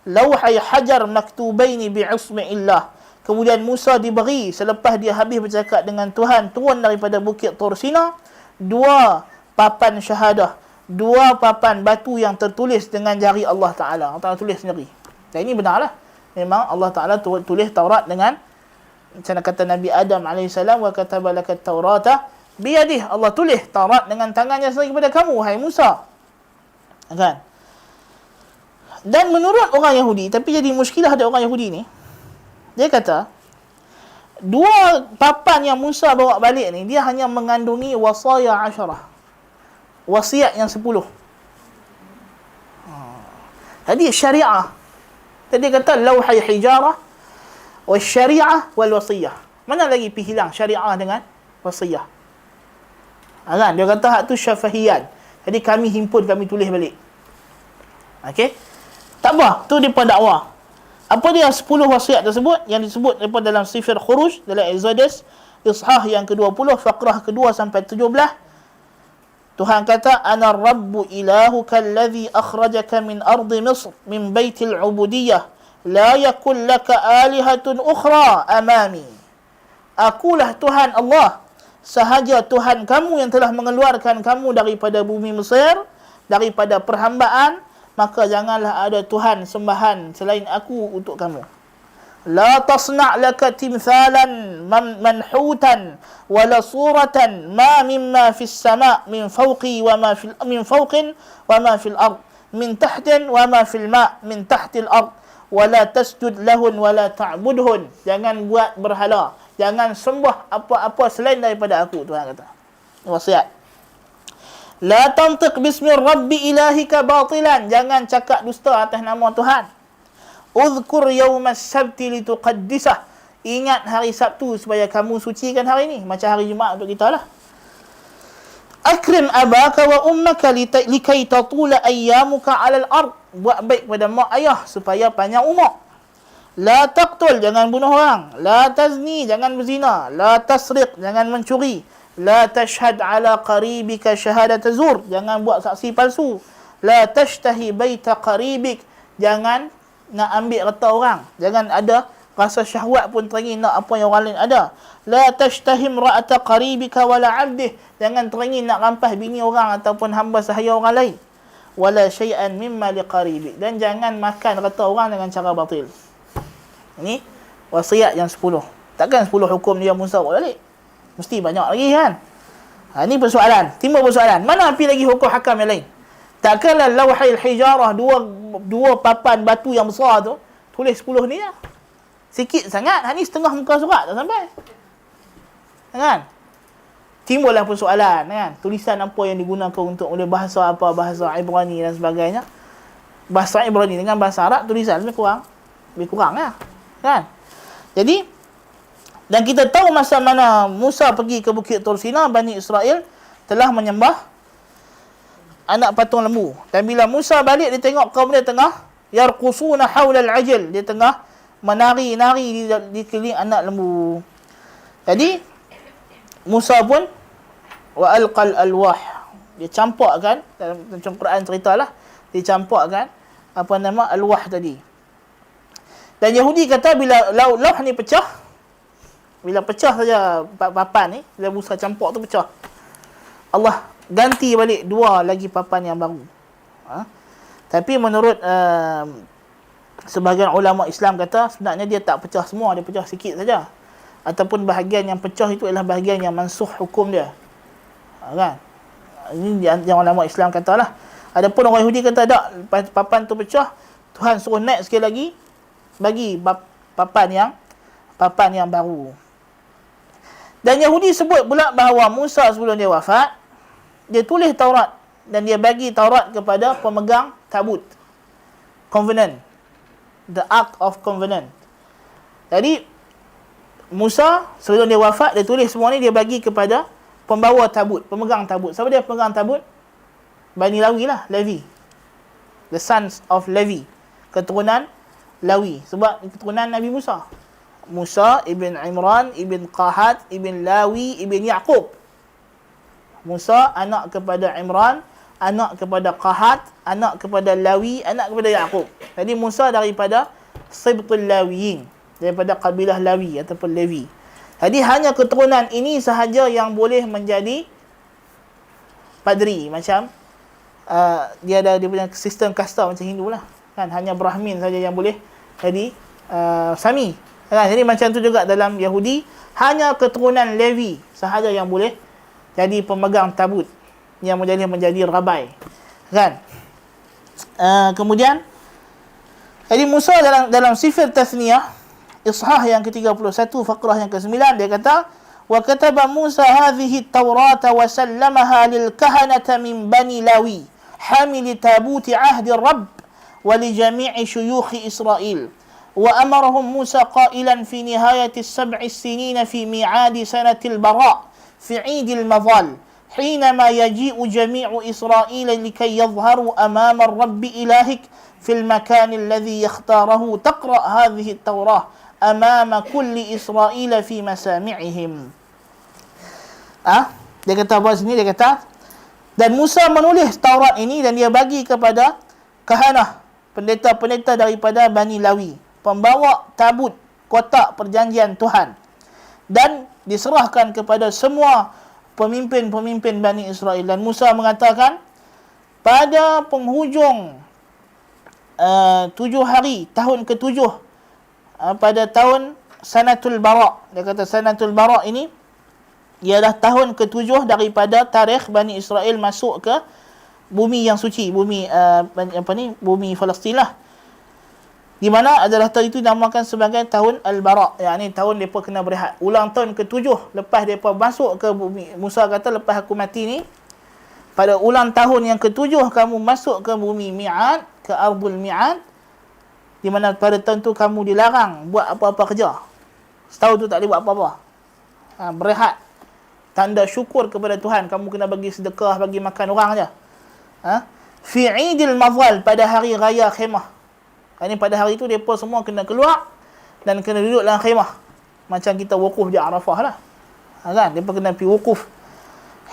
lawhi hajar maktubaini bi'ismi'illah. Kemudian Musa diberi, selepas dia habis bercakap dengan Tuhan, turun daripada bukit Tur Sina 2 papan syahadah, 2 papan batu yang tertulis dengan jari Allah Ta'ala. Allah Ta'ala tulis sendiri. Dan ini benarlah. Memang Allah Ta'ala tulis Taurat dengan, macam kata Nabi Adam AS, wa kataba lakat Taurata biyadih. Allah tulis Taurat dengan tangannya sendiri kepada kamu, wahai Musa. Kan? Dan menurut orang Yahudi, tapi jadi muskilah ada orang Yahudi ni, dia kata 2 papan yang Musa bawa balik ni, dia hanya mengandungi wasaya 10, wasiat yang 10. Jadi syariah, tadi kata lauhai hijarah wasyariah wal wasiyah. Mana lagi pergi hilang syariah dengan wasiyah? Kan? Dia kata hak tu syafahiyan. Jadi kami himpun, kami tulis balik. Okey? Tak apa, tu dia pada dakwah. Apa dia 10 wasiat tersebut yang disebut daripada dalam Sifir Khuruj, dalam Exodus Ishah yang ke-20, Faqrah ke-2 sampai 17. Tuhan kata, ana rabbu ilahuka alladhi akhrajaka min ardi Misr min baitil ubudiyyah la yakul laka alihatun ukhra amami. Akulah Tuhan Allah, sahaja Tuhan kamu yang telah mengeluarkan kamu daripada bumi Mesir, daripada perhambaan, maka janganlah ada Tuhan sembahan selain aku untuk kamu. La tasna' laka timthalan manhutan wala suratan ma mimma fis sama' min fawqi wa ma fil min fawqin wa ma fil ard min tahtin wa ma fil ma' min tahtil ard wala tasjud lahun wala ta'budhun. Jangan buat berhala, jangan sembah apa-apa selain daripada aku, Tuhan kata. Wasiat. La tantiq bismi rabbi ilahika batilan. Jangan cakap dusta atas nama Tuhan. Uzkur yawmas sabti lituqaddisah. Ingat hari Sabtu supaya kamu sucikan hari ini. Macam hari Jumaat untuk kita lah. Akrim abaka wa ummaka likai tatula ayyamuka alal ard. Buat baik pada mak ayah supaya panjang umur. La taqtul, jangan bunuh orang. La tazni, jangan berzina. La tasriq, jangan mencuri. La tashhad ala qaribika syahadat zur, jangan buat saksi palsu. La tashtahi baita qaribik, jangan nak ambil harta orang. Jangan ada rasa syahwat pun teringin nak apa yang orang lain ada. La tashtahim ra'ata qaribika wala 'abdih, jangan teringin nak rampas bini orang ataupun hamba sahaya orang lain. Wala syai'an mimma liqaribik, dan jangan makan harta orang dengan cara batil. Ini wasiat yang 10. Takkan 10 hukum dia Musa bawa balik. Mesti banyak lagi kan. Ini persoalan. Timbul persoalan. Mana api lagi hukum hakam yang lain? Takkanlah lawhil hijarah, dua papan batu yang besar tu, tulis 10 ni lah. Sikit sangat. Ini setengah muka surat tak sampai. Kan? Timbullah persoalan kan. Tulisan apa yang digunakan untuk oleh bahasa apa, bahasa Ibrani dan sebagainya. Bahasa Ibrani dengan bahasa Arab tulisan lebih kurang lah. Kan? Jadi, dan kita tahu masa mana Musa pergi ke Bukit Tur Sina, Bani Israel telah menyembah anak patung lembu. Dan bila Musa balik, dia tengok kaum dia tengah yarqusuna haula al-ajl, dia tengah menari-nari di keliling anak lembu. Jadi Musa pun wa alqal alwah, dia campakkan, dalam Quran ceritalah, dia campakkan apa nama alwah tadi. Dan Yahudi kata bila lauh ni pecah, bila pecah saja papan ni, bila Musa campak tu pecah, Allah ganti balik 2 lagi papan yang baru. Tapi menurut sebahagian ulama Islam kata sebenarnya dia tak pecah semua, dia pecah sikit saja. Ataupun bahagian yang pecah itu adalah bahagian yang mansuh hukum dia. Kan? Ini yang ulama Islam katalah. Adapun orang Yahudi kata tak, papan tu pecah, Tuhan suruh naik sekali lagi, bagi papan yang baru. Dan Yahudi sebut pula bahawa Musa sebelum dia wafat, dia tulis Taurat dan dia bagi Taurat kepada pemegang tabut covenant, the Ark of Covenant. Jadi Musa sebelum dia wafat, dia tulis semua ni, dia bagi kepada pembawa tabut, pemegang tabut. Siapa dia pemegang tabut? Bani Lawi lah, Levi, the sons of Levi, keturunan Lawi, sebab keturunan Nabi Musa. Musa ibn Imran ibn Qahat ibn Lawi ibn Yaqub. Musa anak kepada Imran, anak kepada Qahat, anak kepada Lawi, anak kepada Yaqub. Jadi Musa daripada Sibtul Lawiyin, daripada kabilah Lawi ataupun Levi. Jadi hanya keturunan ini sahaja yang boleh menjadi padri, macam dia punya sistem kasta macam Hindu lah kan. Hanya Brahmin saja yang boleh jadi Sami. Jadi macam tu juga dalam Yahudi, hanya keturunan Levi sahaja yang boleh jadi pemegang tabut, yang menjadi rabai. Kan? Kemudian jadi Musa dalam sifir Tathniyah Ishah yang ke-31 faqrah yang ke-9 dia kata, wa kataba Musa hadhihi at-taurata wa sallamaha lil kahanata min bani Lawi hamil tabuti ahdi Rabb wa li jami'i shuyukh Israel. وأمرهم موسى قائلا في نهاية السبع السنين في ميعاد سنة البراء في عيد المظال حينما يجيء جميع إسرائيل لكي يظهروا أمام الرب إلهك في المكان الذي يختاره تقرأ هذه التوراة أمام كل إسرائيل في مسامعهم. Dia kata apa sini, dia kata, dan Musa menulis Taurat ini dan dia bagi kepada kahanah, pendeta-pendeta daripada Bani Lawi, pembawa tabut kotak perjanjian Tuhan, dan diserahkan kepada semua pemimpin-pemimpin Bani Israel. Dan Musa mengatakan pada penghujung 7 hari tahun ke-7 pada tahun Sanatul Bara. Dia kata Sanatul Bara ini ialah tahun ke-7 daripada tarikh Bani Israel masuk ke bumi yang suci, bumi bumi Palestin lah, di mana adalah tahun itu dinamakan sebagai tahun Al-Bara', yakni tahun mereka kena berehat. Ulang tahun ke-7 lepas mereka masuk ke bumi. Musa kata lepas aku mati ni, pada ulang tahun yang ke-7 kamu masuk ke bumi Mi'ad, ke Ardul Mi'ad, di mana pada tahun tu kamu dilarang buat apa-apa kerja. Setahun tu tak boleh buat apa-apa. Berehat. Tanda syukur kepada Tuhan, kamu kena bagi sedekah, bagi makan orang aja. Fi Eidil Mazal, pada hari raya khemah. Ini pada hari itu mereka semua kena keluar dan kena duduk dalam khemah. Macam kita wukuf di Arafah lah. Kan? Mereka kena pergi wukuf.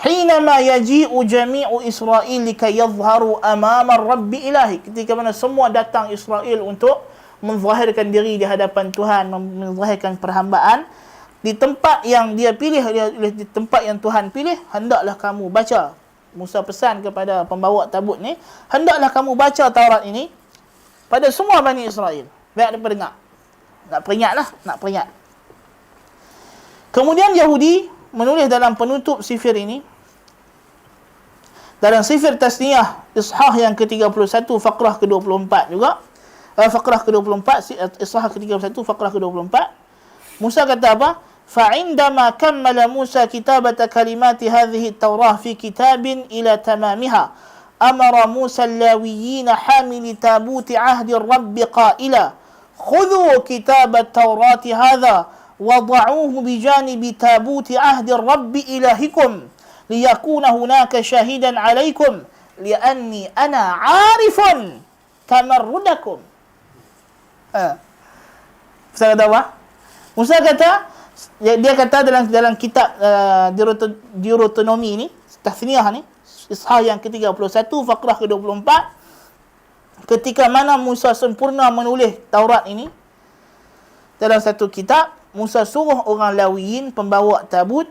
Hinama yaji'u jami'u Israel likay yadhharu amama Rabbi ilahi. Ketika mana semua datang Israel untuk menzahirkan diri di hadapan Tuhan, menzahirkan perhambaan di tempat yang dia pilih, di tempat yang Tuhan pilih, hendaklah kamu baca. Musa pesan kepada pembawa tabut ni, hendaklah kamu baca Taurat ini pada semua Bani Israel. Biar mereka dengar. Nak peringat lah, nak peringat. Kemudian Yahudi menulis dalam penutup sifir ini, dalam sifir tasniyah ishah yang ke-31 faqrah ke-24 juga, faqrah ke-24, ishah ke-31 faqrah ke-24, Musa kata apa? فَعِنْدَمَا كَمَّلَ مُوسَى كِتَابَةَ كَلِمَاتِ هَذِهِ التَّوْرَاةِ فِي كِتَابٍ إِلَى تَمَامِهَا أَمَرَ مُوسَى اللاويين حامل تابوت عهد الرب قائلا خذوا كتاب التوراة هذا وضعوه بجانب تابوت عهد الرب إلهكم ليكون هناك شاهدا عليكم لأني أنا عارف تمردكم. Musa kata apa? Musa kata, dia kata dalam kitab Deuteronomi ini, Tasniyah ni, ishah yang ke-31 faqrah ke-24, ketika mana Musa sempurna menulis Taurat ini dalam satu kitab, Musa suruh orang Lawiyin pembawa tabut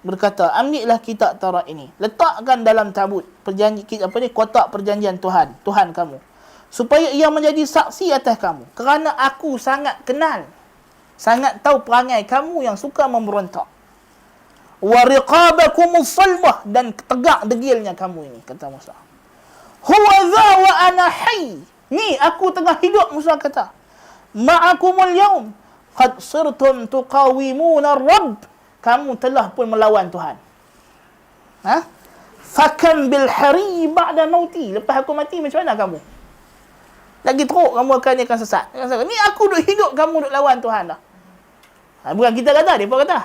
berkata, ambillah kitab Taurat ini, letakkan dalam tabut kotak perjanjian Tuhan kamu, supaya ia menjadi saksi atas kamu, kerana aku sangat kenal, sangat tahu perangai kamu yang suka memberontak. Wa riqabakumus salbah, dan tegak degilnya kamu ini, kata Musa. Huwa dha wa ana hayy, ni aku tengah hidup, Musa kata. Ma'akumul yaum qad sirtum tuqawimuna ar-rabb, kamu telah pun melawan Tuhan. Fakam bil hari ba'da mauti, lepas aku mati macam mana kamu? Lagi teruk kamu akan sesat. Ni aku duk hidup, kamu duk lawan Tuhan dah. Bukan kita kata, mereka kata.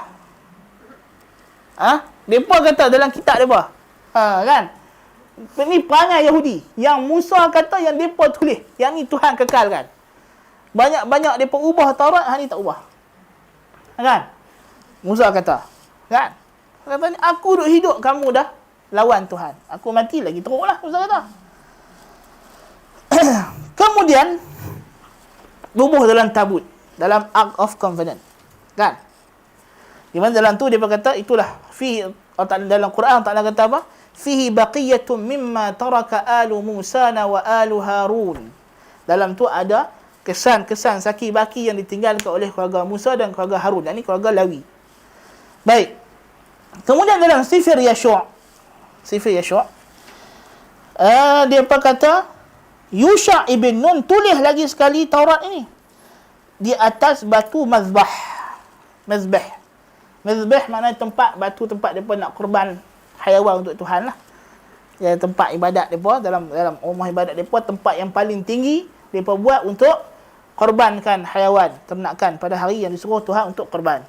Mereka kata dalam kitab mereka. Kan? Ini perangai Yahudi. Yang Musa kata yang mereka tulis. Yang ni Tuhan kekalkan. Banyak mereka ubah Taurat, ni tak ubah. Kan? Musa kata. Kan? Kata ni, aku duk hidup, kamu dah lawan Tuhan. Aku mati lagi teruk lah, Musa kata. Kemudian bubuh dalam tabut, dalam Ark of Covenant, kan? Di mana dalam tu dia berkata, itulah dalam Quran Allah Taala kata apa? Fihi baqiyatun mimma taraka alu Musa wa alu Harun. Dalam tu ada kesan-kesan saki baki yang ditinggalkan oleh keluarga Musa dan keluarga Harun. Ini keluarga Lawi. Baik. Kemudian dalam sifir Yashua, dia berkata, Yusha ibn Nun tulis lagi sekali Taurat ini di atas batu mazbah. Mazbah maknanya tempat mereka nak korban haiwan untuk Tuhan lah. Ya, tempat ibadat mereka, dalam rumah ibadat mereka, tempat yang paling tinggi mereka buat untuk korbankan haiwan ternakan pada hari yang disuruh Tuhan untuk korban.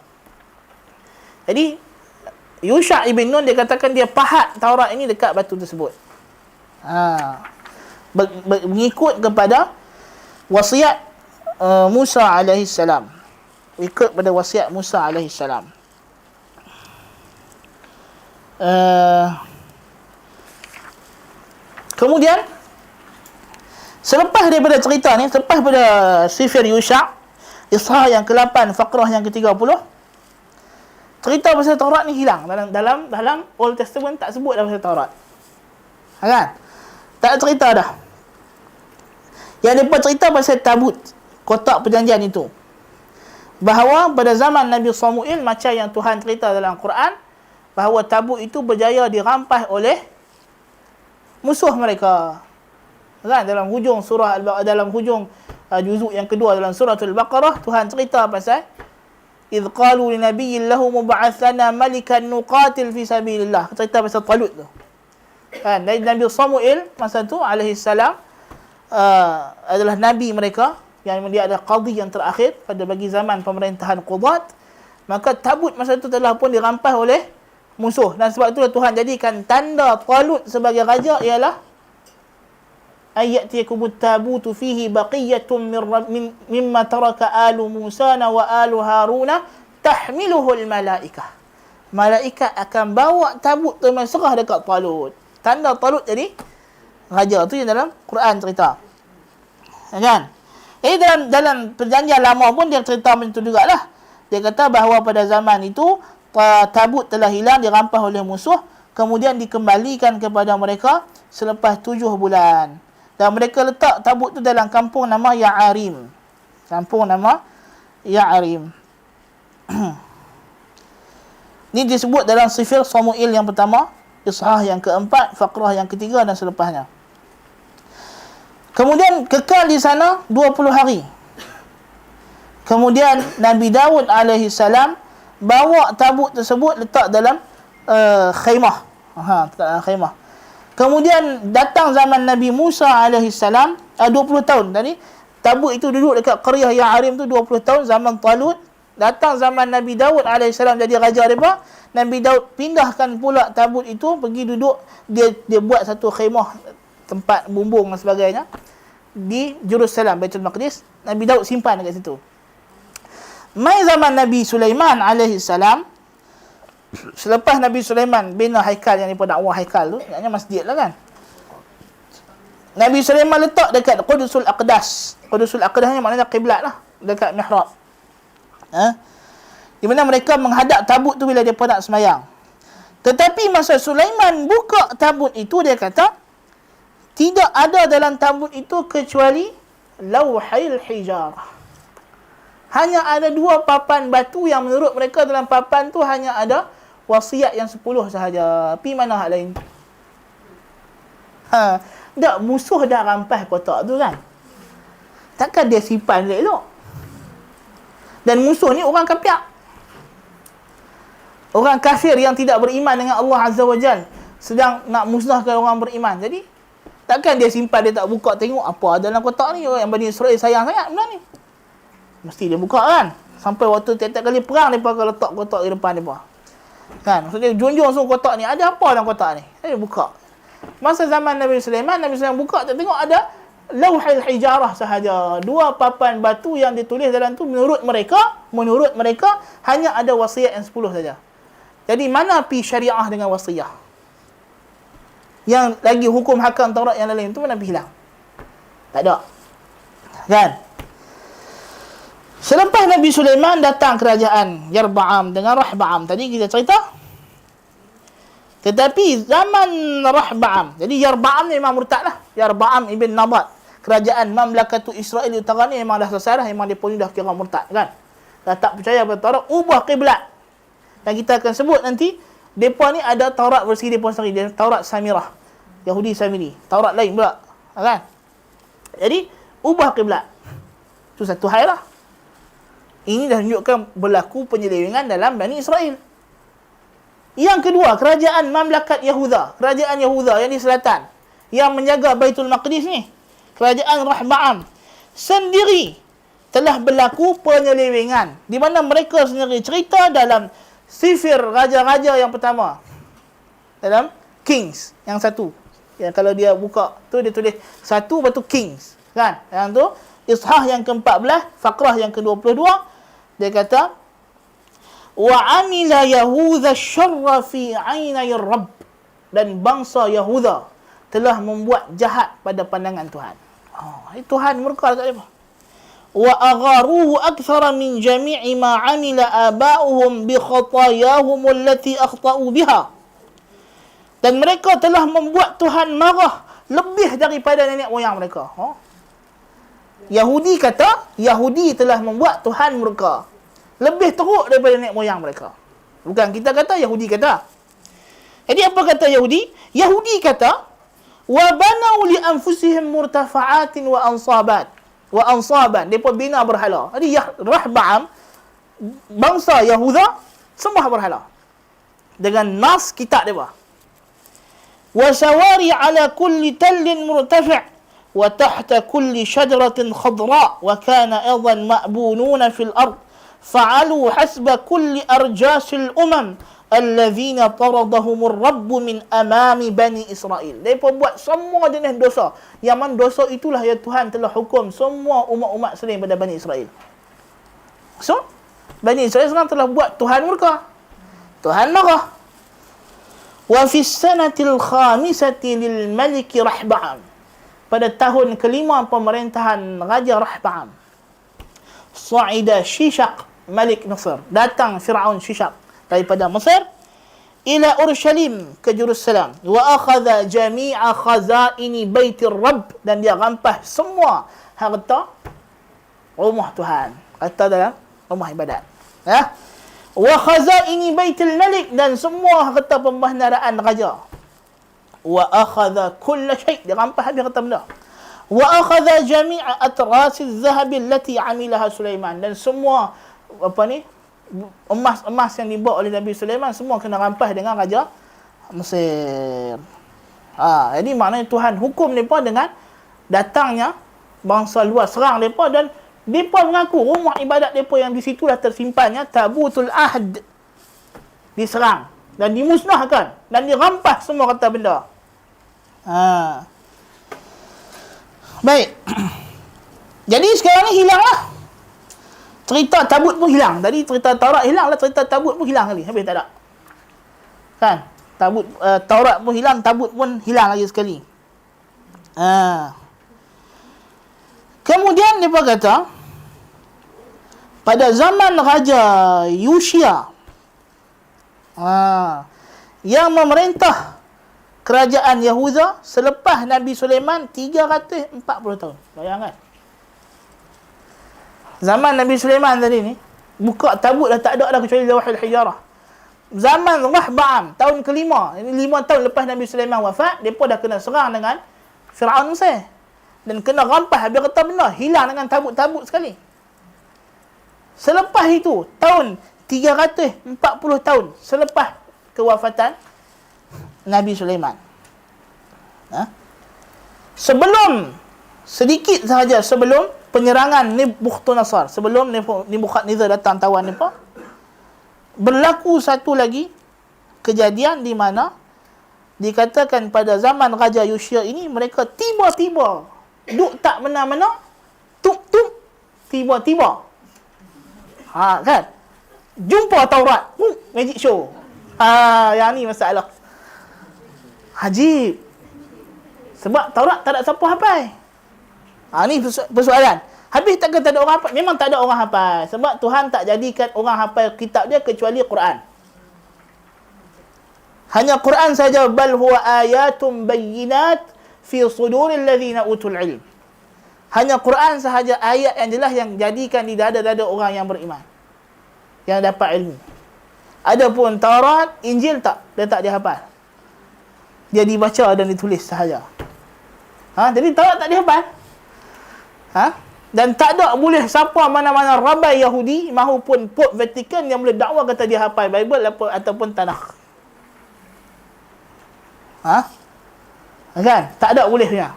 Jadi Yusha ibn Nun dia katakan dia pahat Taurat ini dekat batu tersebut. Mengikut kepada wasiat Musa alaihi salam. Ikut pada wasiat Musa alaihi salam. Kemudian selepas daripada cerita ni, selepas pada sifir Yusha, ishah yang ke-8 faqrah yang ke-30, cerita pasal Taurat ni hilang. Dalam Old Testament tak sebut dah pasal Taurat. Kan? Tak cerita dah. Yang mereka cerita pasal tabut, kotak perjanjian itu. Bahawa pada zaman Nabi Samuel, macam yang Tuhan cerita dalam Quran, bahawa tabut itu berjaya dirampas oleh musuh mereka. Kan? Dalam hujung juzuk yang kedua dalam surah Al-Baqarah, Tuhan cerita pasal idh qalu li nabiyyin lahu mub'ath lana malikan nuqatil fi sabilillah. Cerita pasal Talut tu. Kan? Dari Nabi Samuel masa tu alaihi salam adalah nabi mereka, yang dia ada qadhi yang terakhir pada bagi zaman pemerintahan Qudat. Maka tabut masa itu telah pun dirampas oleh musuh, dan sebab itulah Tuhan jadikan tanda Talut sebagai raja ialah ayyatikumut tabutu fihi baqiyatun mimma taraka alu Musa wa alu Haruna tahmiluhul malaikah. Malaikat akan bawa tabut tu serah dekat Talut. Tanda Talut jadi raja tu yang dalam Quran cerita. Kan? Dalam perjanjian lama pun dia cerita macam tu jugalah. Dia kata bahawa pada zaman itu tabut telah hilang, dirampas oleh musuh, kemudian dikembalikan kepada mereka selepas 7 bulan. Dan mereka letak tabut tu dalam kampung nama Ya'arim. Ini disebut dalam sifir Samuel yang pertama, Ishah yang keempat, Faqrah yang ketiga dan selepasnya. Kemudian kekal di sana 20 hari. Kemudian Nabi Daud alaihi salam bawa tabut tersebut letak dalam khaimah. Khaimah. Kemudian datang zaman Nabi Musa alaihi salam 20 tahun tadi. Tabut itu duduk dekat qaryah Ya'arim tu 20 tahun zaman Talut. Datang zaman Nabi Daud AS jadi raja mereka. Nabi Daud pindahkan pula tabut itu, pergi duduk, dia buat satu khemah, tempat bumbung dan sebagainya di Jerusalem, Baitul Maqdis. Nabi Daud simpan dekat situ. Mai zaman Nabi Sulaiman AS, selepas Nabi Sulaiman bina haikal yang mereka dakwah haikal tu, maknanya masjid lah kan. Nabi Sulaiman letak dekat Qudusul Aqdas. Qudusul Aqdas ni maknanya kiblat lah, dekat mihrab. Di mana mereka menghadap tabut tu bila mereka nak semayang. Tetapi masa Sulaiman buka tabut itu, dia kata tidak ada dalam tabut itu kecuali lauhil hijarah. Hanya ada 2 papan batu yang menurut mereka dalam papan tu hanya ada wasiat yang 10 sahaja. Pi mana hak lain? Tak, musuh dah rampas kotak tu kan. Takkan dia simpan elok. Dan musuh ni orang kafir. Orang kafir yang tidak beriman dengan Allah Azza wa Jal, sedang nak musnahkan orang beriman. Jadi takkan dia simpan, dia tak buka tengok apa ada dalam kotak ni. Yang Bani Israel sayang sangat benda ni. Mesti dia buka kan. Sampai waktu tiap-tiap kali perang, mereka akan letak kotak di depan mereka. Kan? Maksudnya junjung semua kotak ni. Ada apa dalam kotak ni? Dia buka. Masa zaman Nabi Sulaiman buka, tak tengok ada lauhil hijarah sahaja. 2 papan batu yang ditulis dalam tu menurut mereka hanya ada wasiat yang 10 saja. Jadi mana pi syariah dengan wasiat? Yang lagi hukum hakam Taurat yang lain tu mana pi hilang? Tak ada. Kan? Selepas Nabi Sulaiman datang kerajaan Yarba'am dengan Rahba'am. Tadi kita cerita. Tetapi zaman Rahba'am, jadi Yarba'am ni memang murtad lah. Yarba'am ibn Nabat. Kerajaan Mamlakatu Israel Utara ni memang dah selesai dah. Memang dia pun dah kira murtad kan. Dah tak percaya pada Taurat, ubah kiblat. Dan kita akan sebut nanti, mereka ni ada Taurat versi mereka sendiri. Dia Taurat Samirah. Yahudi Samiri. Taurat lain pula. Kan? Jadi, ubah kiblat. Itu satu hal lah. Ini dah menunjukkan berlaku penyelewengan dalam Bani Israel. Yang kedua, kerajaan Mamlakat Yahuda. Kerajaan Yahuda yang di selatan. Yang menjaga Baitul Maqdis ni. Kerajaan Rahba'am sendiri telah berlaku penyelewengan. Di mana mereka sendiri cerita dalam sifir raja-raja yang pertama. Dalam Kings yang satu. Yang kalau dia buka tu dia tulis satu batu Kings. Kan? Yang tu Ishah yang ke-14, Faqrah yang ke-22. Dia kata wa amila Yahuda syarra fi 'ainai Rabb, dan bangsa Yahuda telah membuat jahat pada pandangan Tuhan. Tuhan murka dekat mereka. Wa agharuhu akthara min jami'i ma 'amila aba'uhum bi khatayahum allati akhta'u biha. Dan mereka telah membuat Tuhan marah lebih daripada nenek moyang mereka. Yahudi kata Yahudi telah membuat Tuhan murka lebih teruk daripada nenek moyang mereka. Bukan kita kata, Yahudi kata. Jadi apa kata Yahudi? Yahudi kata wa banau li anfusihim murtafa'atin wa ansaban. Depa bina berhala. Jadi Rahba'am, bangsa Yahuda sembah berhala dengan nas kitab depa. Wa sawari ala kulli tallin murtafi' wa tahta kulli shajaratin khadra' wa kana aidan ma'bununa fil ard fa'alu hasba kulli arjasil umam allazina taradahumur rabbu min amami bani Israel. Mereka buat semua jenis dosa. Yang mana dosa itulah yang Tuhan telah hukum semua umat-umat selain pada Bani Israel. So, Bani Israel sekarang telah buat Tuhan murka. Tuhan marah. Wa fi sanatil khamisati lil malik Rahba'am. Pada tahun kelima pemerintahan Raja Rahba'am. Sa'ida Shishaq Malik Mesir. Datang Fir'aun Shishaq daripada Mesir ila Urushalim ke Jerusalem. Wa akhadha jami'a khazaini baitir Rabb, dan dia rampas semua harta rumah Tuhan. Kata dalam rumah ibadat. wa khazaini baitul malik, dan semua harta pembendaraan raja. Wa akhadha kull syai', dia rampas habis harta benda. Wa akhadha jami'a atras az-zahab allati 'amilaha Sulaiman, dan semua emas-emas yang dibawa oleh Nabi Sulaiman semua kena rampas dengan raja Mesir. Jadi maknanya Tuhan hukum mereka dengan datangnya bangsa luar serang mereka, dan mereka mengaku rumah ibadat mereka yang di situ dah tersimpannya Tabutul Ahd diserang dan dimusnahkan dan dirampas semua kata benda. Baik. Jadi sekarang ni hilanglah. Cerita Tabut pun hilang. Tadi cerita Taurat hilang lah, cerita Tabut pun hilang kali. Habis tak ada. Kan? Taurat pun hilang, Tabut pun hilang lagi sekali. Kemudian dia kata, pada zaman Raja Yushia, yang memerintah kerajaan Yahuda selepas Nabi Sulaiman 340 tahun. Bayangkan. Zaman Nabi Sulaiman tadi ni, buka tabut dah tak ada dah kecuali Lawhul Hijarah. Zaman Rahba'am, tahun kelima, ini 5 tahun lepas Nabi Sulaiman wafat, mereka dah kena serang dengan Fir'aun Mesir. Dan kena rampas habis kata benda, hilang dengan tabut-tabut sekali. Selepas itu, tahun 340 tahun selepas kewafatan Nabi Sulaiman. Sedikit sahaja sebelum penyerangan Nebuchadnezzar, sebelum Nebuchadnezzar datang tawan mereka, berlaku satu lagi kejadian di mana dikatakan pada zaman Raja Yushia ini mereka tiba-tiba duk tak mena-mena, tup-tup, tiba-tiba kan jumpa Taurat, magic show. Yang ni masalah ajib, sebab Taurat tak ada siapa hafal. Ni persoalan. Habis tak kata ada orang hafal? Memang tak ada orang hafal. Sebab Tuhan tak jadikan orang hafal kitab dia kecuali Quran. Hanya Quran saja. Bal huwa ayatum bayyinat fi suduril ladzina utul ilm. Hanya Quran sahaja ayat yang jelas yang jadikan di dada-dada orang yang beriman, yang dapat ilmu. Adapun Taurat, Injil tak, dia tak dihafal. Dia dibaca dan ditulis sahaja. Jadi Taurat tak dihafal. Dan tak ada boleh siapa mana-mana rabai Yahudi maupun Pope Vatican yang boleh dakwa kata dia hafal Bible ataupun Tanakh. Kan? Tak ada bolehnya.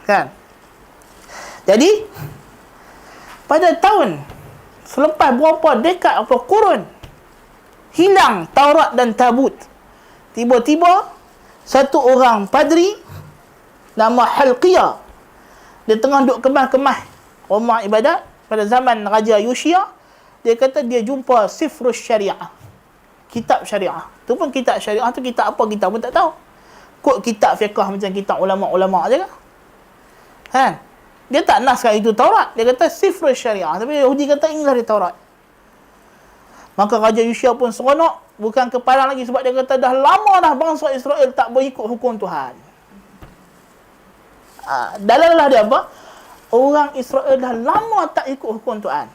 Kan? Jadi pada tahun selepas berapa dekad apa kurun hilang Taurat dan Tabut, tiba-tiba satu orang padri nama Hilqiyah, dia tengah duduk kemas-kemas rumah ibadat pada zaman Raja Yushia, dia kata dia jumpa Sifrus Syariah, kitab syariah. Tu pun kitab syariah tu kitab apa kita pun tak tahu. Kod kitab fiqh macam kitab ulama-ulama aje kan. Kan? Dia tak naskan itu Taurat. Dia kata Sifrus Syariah. Tapi Yahudi kata inilah dia Taurat. Maka Raja Yushia pun seronok, bukan kepalang lagi, sebab dia kata dah lama dah bangsa Israel tak berikut hukum Tuhan. Dalalah dia apa? Orang Israel dah lama tak ikut hukum Tuhan.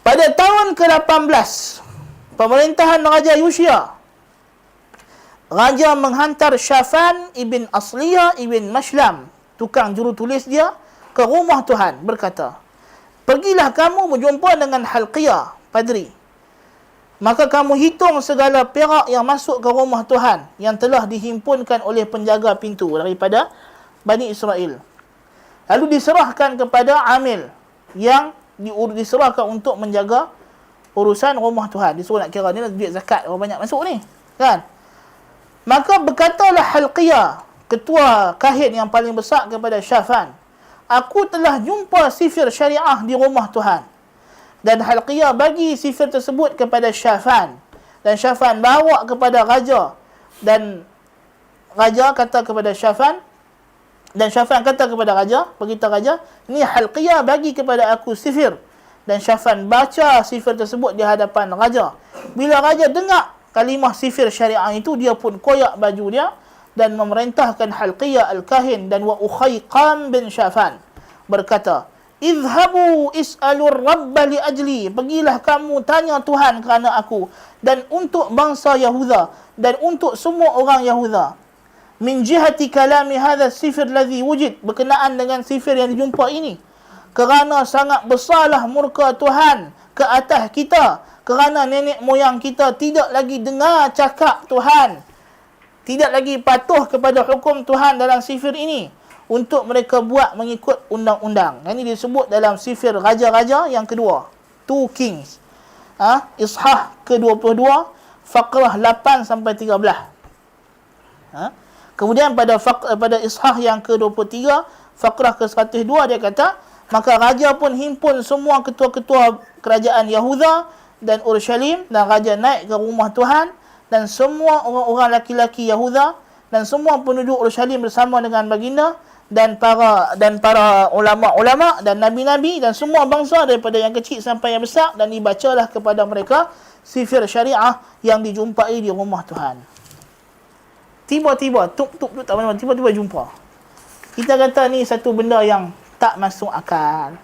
Pada tahun ke-18 pemerintahan Raja Yushia, Raja menghantar Shafan ibn Asliyah ibn Mashlam, tukang jurutulis dia, ke rumah Tuhan, berkata, pergilah kamu berjumpa dengan Hilqiyah, padri. Maka kamu hitung segala perak yang masuk ke rumah Tuhan yang telah dihimpunkan oleh penjaga pintu daripada Bani Israel. Lalu diserahkan kepada amil yang diserahkan untuk menjaga urusan rumah Tuhan. Disuruh nak kira ni duit zakat berapa banyak masuk ni, kan? Maka berkatalah Hilqiyah, ketua kahin yang paling besar, kepada Shafan, aku telah jumpa sifir syariah di rumah Tuhan. Dan Hilqiyah bagi sifir tersebut kepada Shafan, dan Shafan bawa kepada raja, dan raja kata kepada Shafan, dan Shafan kata kepada raja, beritahu raja, ni Hilqiyah bagi kepada aku sifir. Dan Shafan baca sifir tersebut di hadapan raja. Bila raja dengar kalimah sifir syariah itu, dia pun koyak baju dia dan memerintahkan Hilqiyah al-Kahin dan wa Ukhayqam bin Shafan, berkata, idhabu is'alur rabba li ajli, pergilah kamu tanya Tuhan kerana aku dan untuk bangsa Yahuda dan untuk semua orang Yahuda, min jihati kalami hadha sifir ladhi wujud, berkenaan dengan sifir yang dijumpa ini, kerana sangat besarlah murka Tuhan ke atas kita, kerana nenek moyang kita tidak lagi dengar cakap Tuhan, tidak lagi patuh kepada hukum Tuhan dalam sifir ini, untuk mereka buat mengikut undang-undang. Ini disebut dalam sifir Raja-Raja yang kedua, 2 Kings. Ishah ke-22, faqrah 8 sampai 13. Kemudian pada Ishah yang ke-23, faqrah ke-102, dia kata, maka raja pun himpun semua ketua-ketua kerajaan Yahuda dan Urushalim, dan raja naik ke rumah Tuhan, dan semua orang-orang laki-laki Yahuda dan semua penduduk Urushalim bersama dengan baginda dan para ulama-ulama dan nabi-nabi dan semua bangsa daripada yang kecil sampai yang besar, dan dibacalah kepada mereka sifir syariah yang dijumpai di rumah Tuhan. Tiba-tiba tuk tak mana, tiba-tiba jumpa. Kita kata ni satu benda yang tak masuk akal.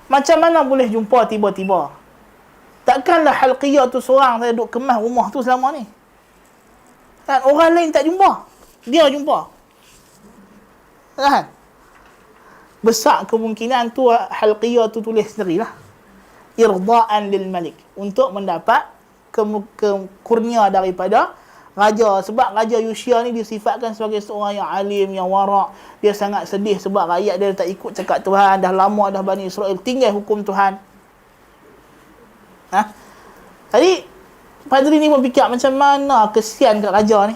Macam mana boleh jumpa tiba-tiba? Takkanlah Halqiyah tu seorang saya duduk kemas rumah tu selama ni. Kan orang lain tak jumpa, dia jumpa. Kan? Besar kemungkinan tu Halqiyah tu tulis sendirilah. Irda'an lil malik, untuk mendapat kurnia daripada raja. Sebab Raja Yushia ni disifatkan sebagai seorang yang alim, yang warak. Dia sangat sedih sebab rakyat dia tak ikut cakap Tuhan. Dah lama dah Bani Israel tinggal hukum Tuhan. Jadi padri ni pun fikir macam mana kesian kat raja ni.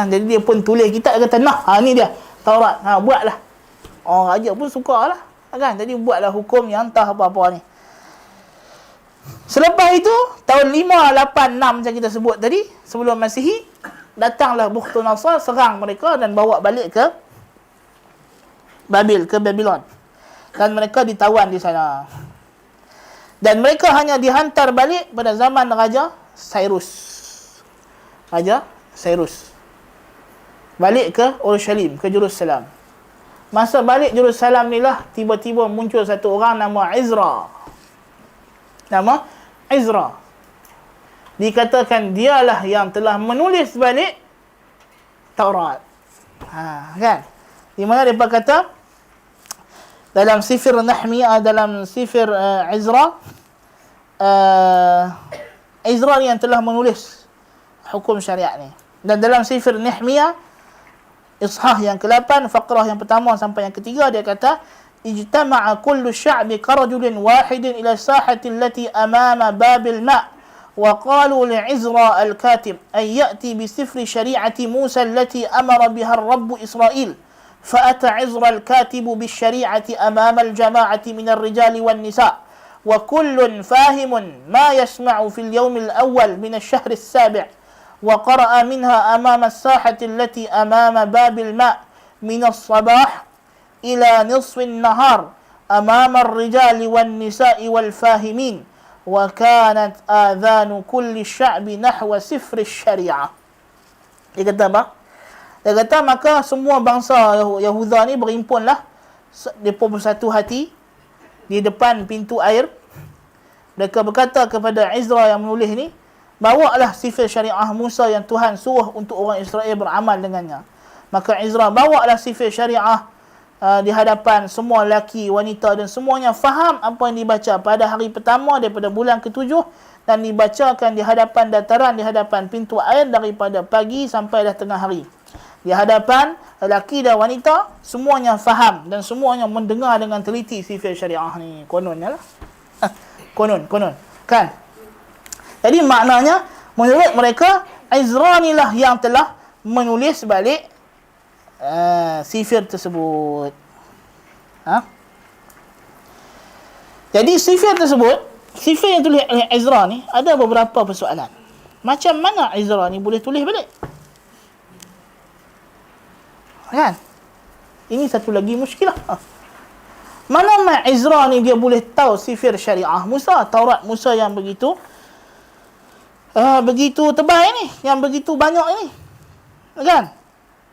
Jadi dia pun tulis kitab, dia kata nah, ni dia Taurat, buatlah. Orang raja pun sukalah, kan? Jadi buatlah hukum yang entah apa-apa ni. Selepas itu tahun 586 macam kita sebut tadi, sebelum Masihi, datanglah Bukhtunasar serang mereka dan bawa balik ke Babylon. Dan mereka ditawan di sana. Dan mereka hanya dihantar balik pada zaman Raja Cyrus. Balik ke Urushalim, ke Jerusalem. Masa balik Jerusalem ni lah, tiba-tiba muncul satu orang nama Ezra. Dikatakan dialah yang telah menulis balik Taurat. Kan? Di mana dia kata dalam sifir Nahmiyah, dalam sifir Ezra, Ezra ni yang telah menulis hukum syariat ni. Dan dalam sifir Nahmiyah Ishah yang ke-8, faqrah yang pertama sampai yang ketiga, dia kata, ijtama'a kullu sya'bi karajulin wahidin ila sahati allati amama babil ma' wa qalu li'izra al-katib an ya'ti bi sifri syari'ati Musa allati amara biha ar-Rabb Israel. Fa'ata Izra al-katib bi syari'ati amama al-jama'ati min ar-rijali wan nisa' wa kullun fahimun ma yasma'u fil yawm al-awwal min ash-shahr as-sabi' وقرأ منها أمام الساحة التي أمام باب الماء من الصباح إلى نصف النهار أمام الرجال والنساء والفاهمين وكانت آذان كل الشعب نحو سفر الشريعة. Dia kata apa? Dia kata maka semua bangsa Yahuda ni berhimpunlah, mereka bersatu hati di depan pintu air. Mereka berkata kepada Ezra yang menulis ni, bawalah sifir syariah Musa yang Tuhan suruh untuk orang Israel beramal dengannya. Maka Ezra bawalah sifir syariah di hadapan semua lelaki, wanita dan semuanya faham apa yang dibaca pada hari pertama daripada bulan ke-7 dan dibacakan di hadapan dataran, di hadapan pintu air daripada pagi sampai dah tengah hari. Di hadapan lelaki dan wanita, semuanya faham dan semuanya mendengar dengan teliti sifir syariah ni. Kononnya lah. Konon. Kan? Jadi maknanya, menurut mereka, Ezra ni lah yang telah menulis balik sifir tersebut. Jadi sifir tersebut, sifir yang tulis oleh Ezra ni, ada beberapa persoalan. Macam mana Ezra ni boleh tulis balik? Kan? Ini satu lagi muskilah. Mana Ezra ni dia boleh tahu sifir syariah Musa, Taurat Musa yang begitu tebal ini, yang begitu banyak ini, kan?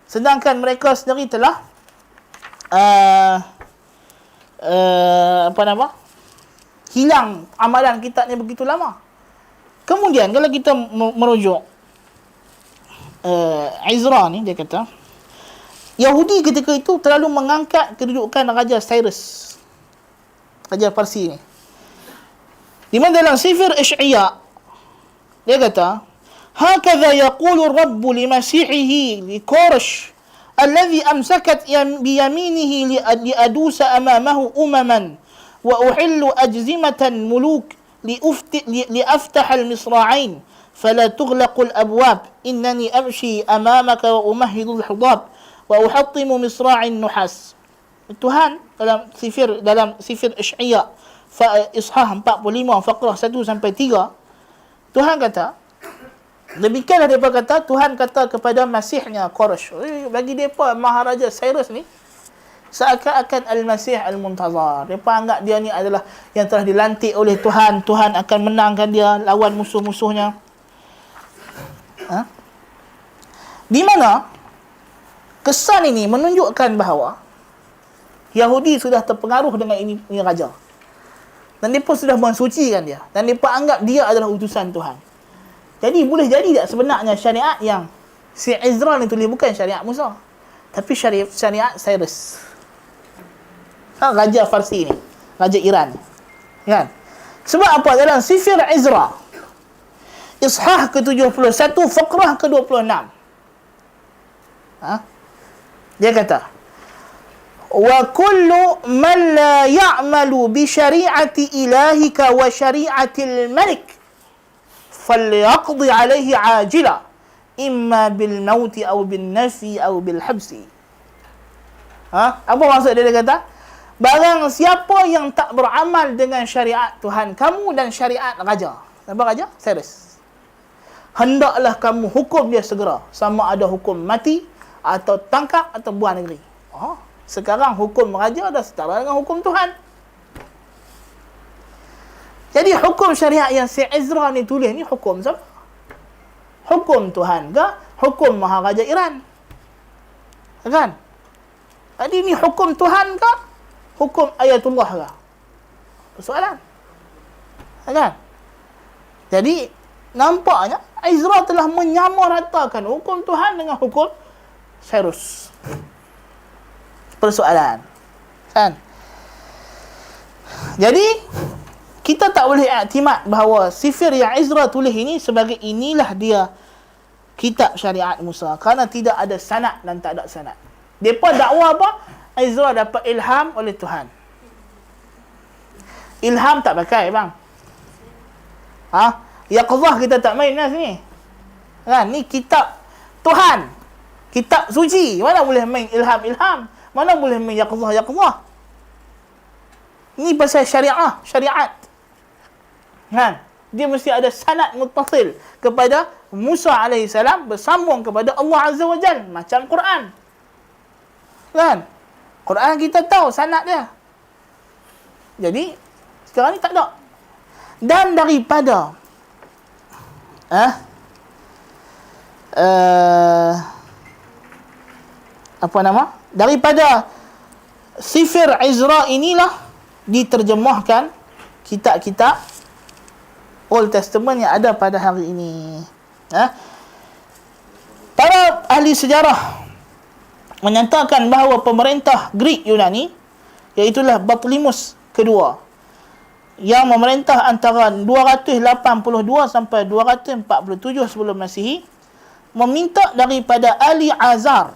Sedangkan mereka sendiri telah hilang amalan kitabnya begitu lama. Kemudian kalau kita merujuk Izra ni, dia kata Yahudi ketika itu terlalu mengangkat kedudukan Raja Cyrus, Raja Parsi ni. Di mana dalam Sifir Isy'ia dia kata, "Hakadha yaqulu ar-Rabb li Masihihi li Quraish alladhi amsakat biyaminihi li adusa amamahu umaman wa uhillu ajzimatan muluk li aftah al-misra'ain fala tughlaq al-abwab innani amshi amamaka wa umahhidu al-hudab wa uhattimu misra'in nuhas." Tuhan dalam Sifir Isy'ia Ishah 45 faqrah 1 sampai 3, Tuhan kata, demikianlah mereka kata, Tuhan kata kepada Masihnya Quraisy, bagi mereka Maharaja Cyrus ni seakan-akan Al-Masih Al-Muntazar. Mereka anggap dia ni adalah yang telah dilantik oleh Tuhan. Tuhan akan menangkan dia lawan musuh-musuhnya. Di mana kesan ini menunjukkan bahawa Yahudi sudah terpengaruh dengan ini raja. Dan mereka sudah mensucikan dia. Dan mereka anggap dia adalah utusan Tuhan. Jadi boleh jadi tak sebenarnya syariat yang si Izra ni tulis bukan syariat Musa, tapi syariat Cyrus, Raja Farsi ni, Raja Iran. Kan? Sebab apa? Dalam Sifir Izra Ishah ke-71 faqrah ke-26, dia kata, wa kullu man la ya'malu bi syari'ati ilahika wa syari'atil malik falyaqdi alaihi ajila imma bil mauti aw bin nafi aw bil habsi. Apa maksud dia kata? Barang siapa yang tak beramal dengan syariat Tuhan kamu dan syariat raja, apa raja? Cyrus, hendaklah kamu hukum dia segera, sama ada hukum mati atau tangkap atau buang negeri. Sekarang hukum raja dah setara dengan hukum Tuhan. Jadi hukum syariat yang si Izra ni tulis ni hukum siapa? Hukum Tuhan ke? Hukum Maharaja Iran? Kan? Jadi ni hukum Tuhan ke? Hukum Ayatullah ke? Persoalan. Kan? Jadi nampaknya Izra telah menyamaratakan hukum Tuhan dengan hukum Cyrus. Persoalan. Kan? Jadi kita tak boleh iktimad bahawa Sifir yang Izra tulis ini sebagai inilah dia kitab syariat Musa, kerana tidak ada sanad dan tak ada sanad. Depa dakwa apa? Izra dapat ilham oleh Tuhan. Ilham tak pakai bang. Yaqzah kita tak main lah sini. Kan? Ni kitab Tuhan, kitab suci. Mana boleh main ilham-ilham? Mana boleh main yaqzah-yaqzah? Ni pasal syariat. Kan? Dia mesti ada sanad muttasil kepada Musa AS bersambung kepada Allah Azza wa Jal, macam Quran. Kan? Quran kita tahu sanad dia. Jadi sekarang ni tak ada. Dan daripada daripada Sifir Izra inilah diterjemahkan kitab-kitab Old Testament yang ada pada hari ini. Para ahli sejarah menyatakan bahawa pemerintah Greek Yunani, iaitulah Batlimus kedua, yang memerintah antara 282 sampai 247 sebelum Masihi, meminta daripada Ali Azar,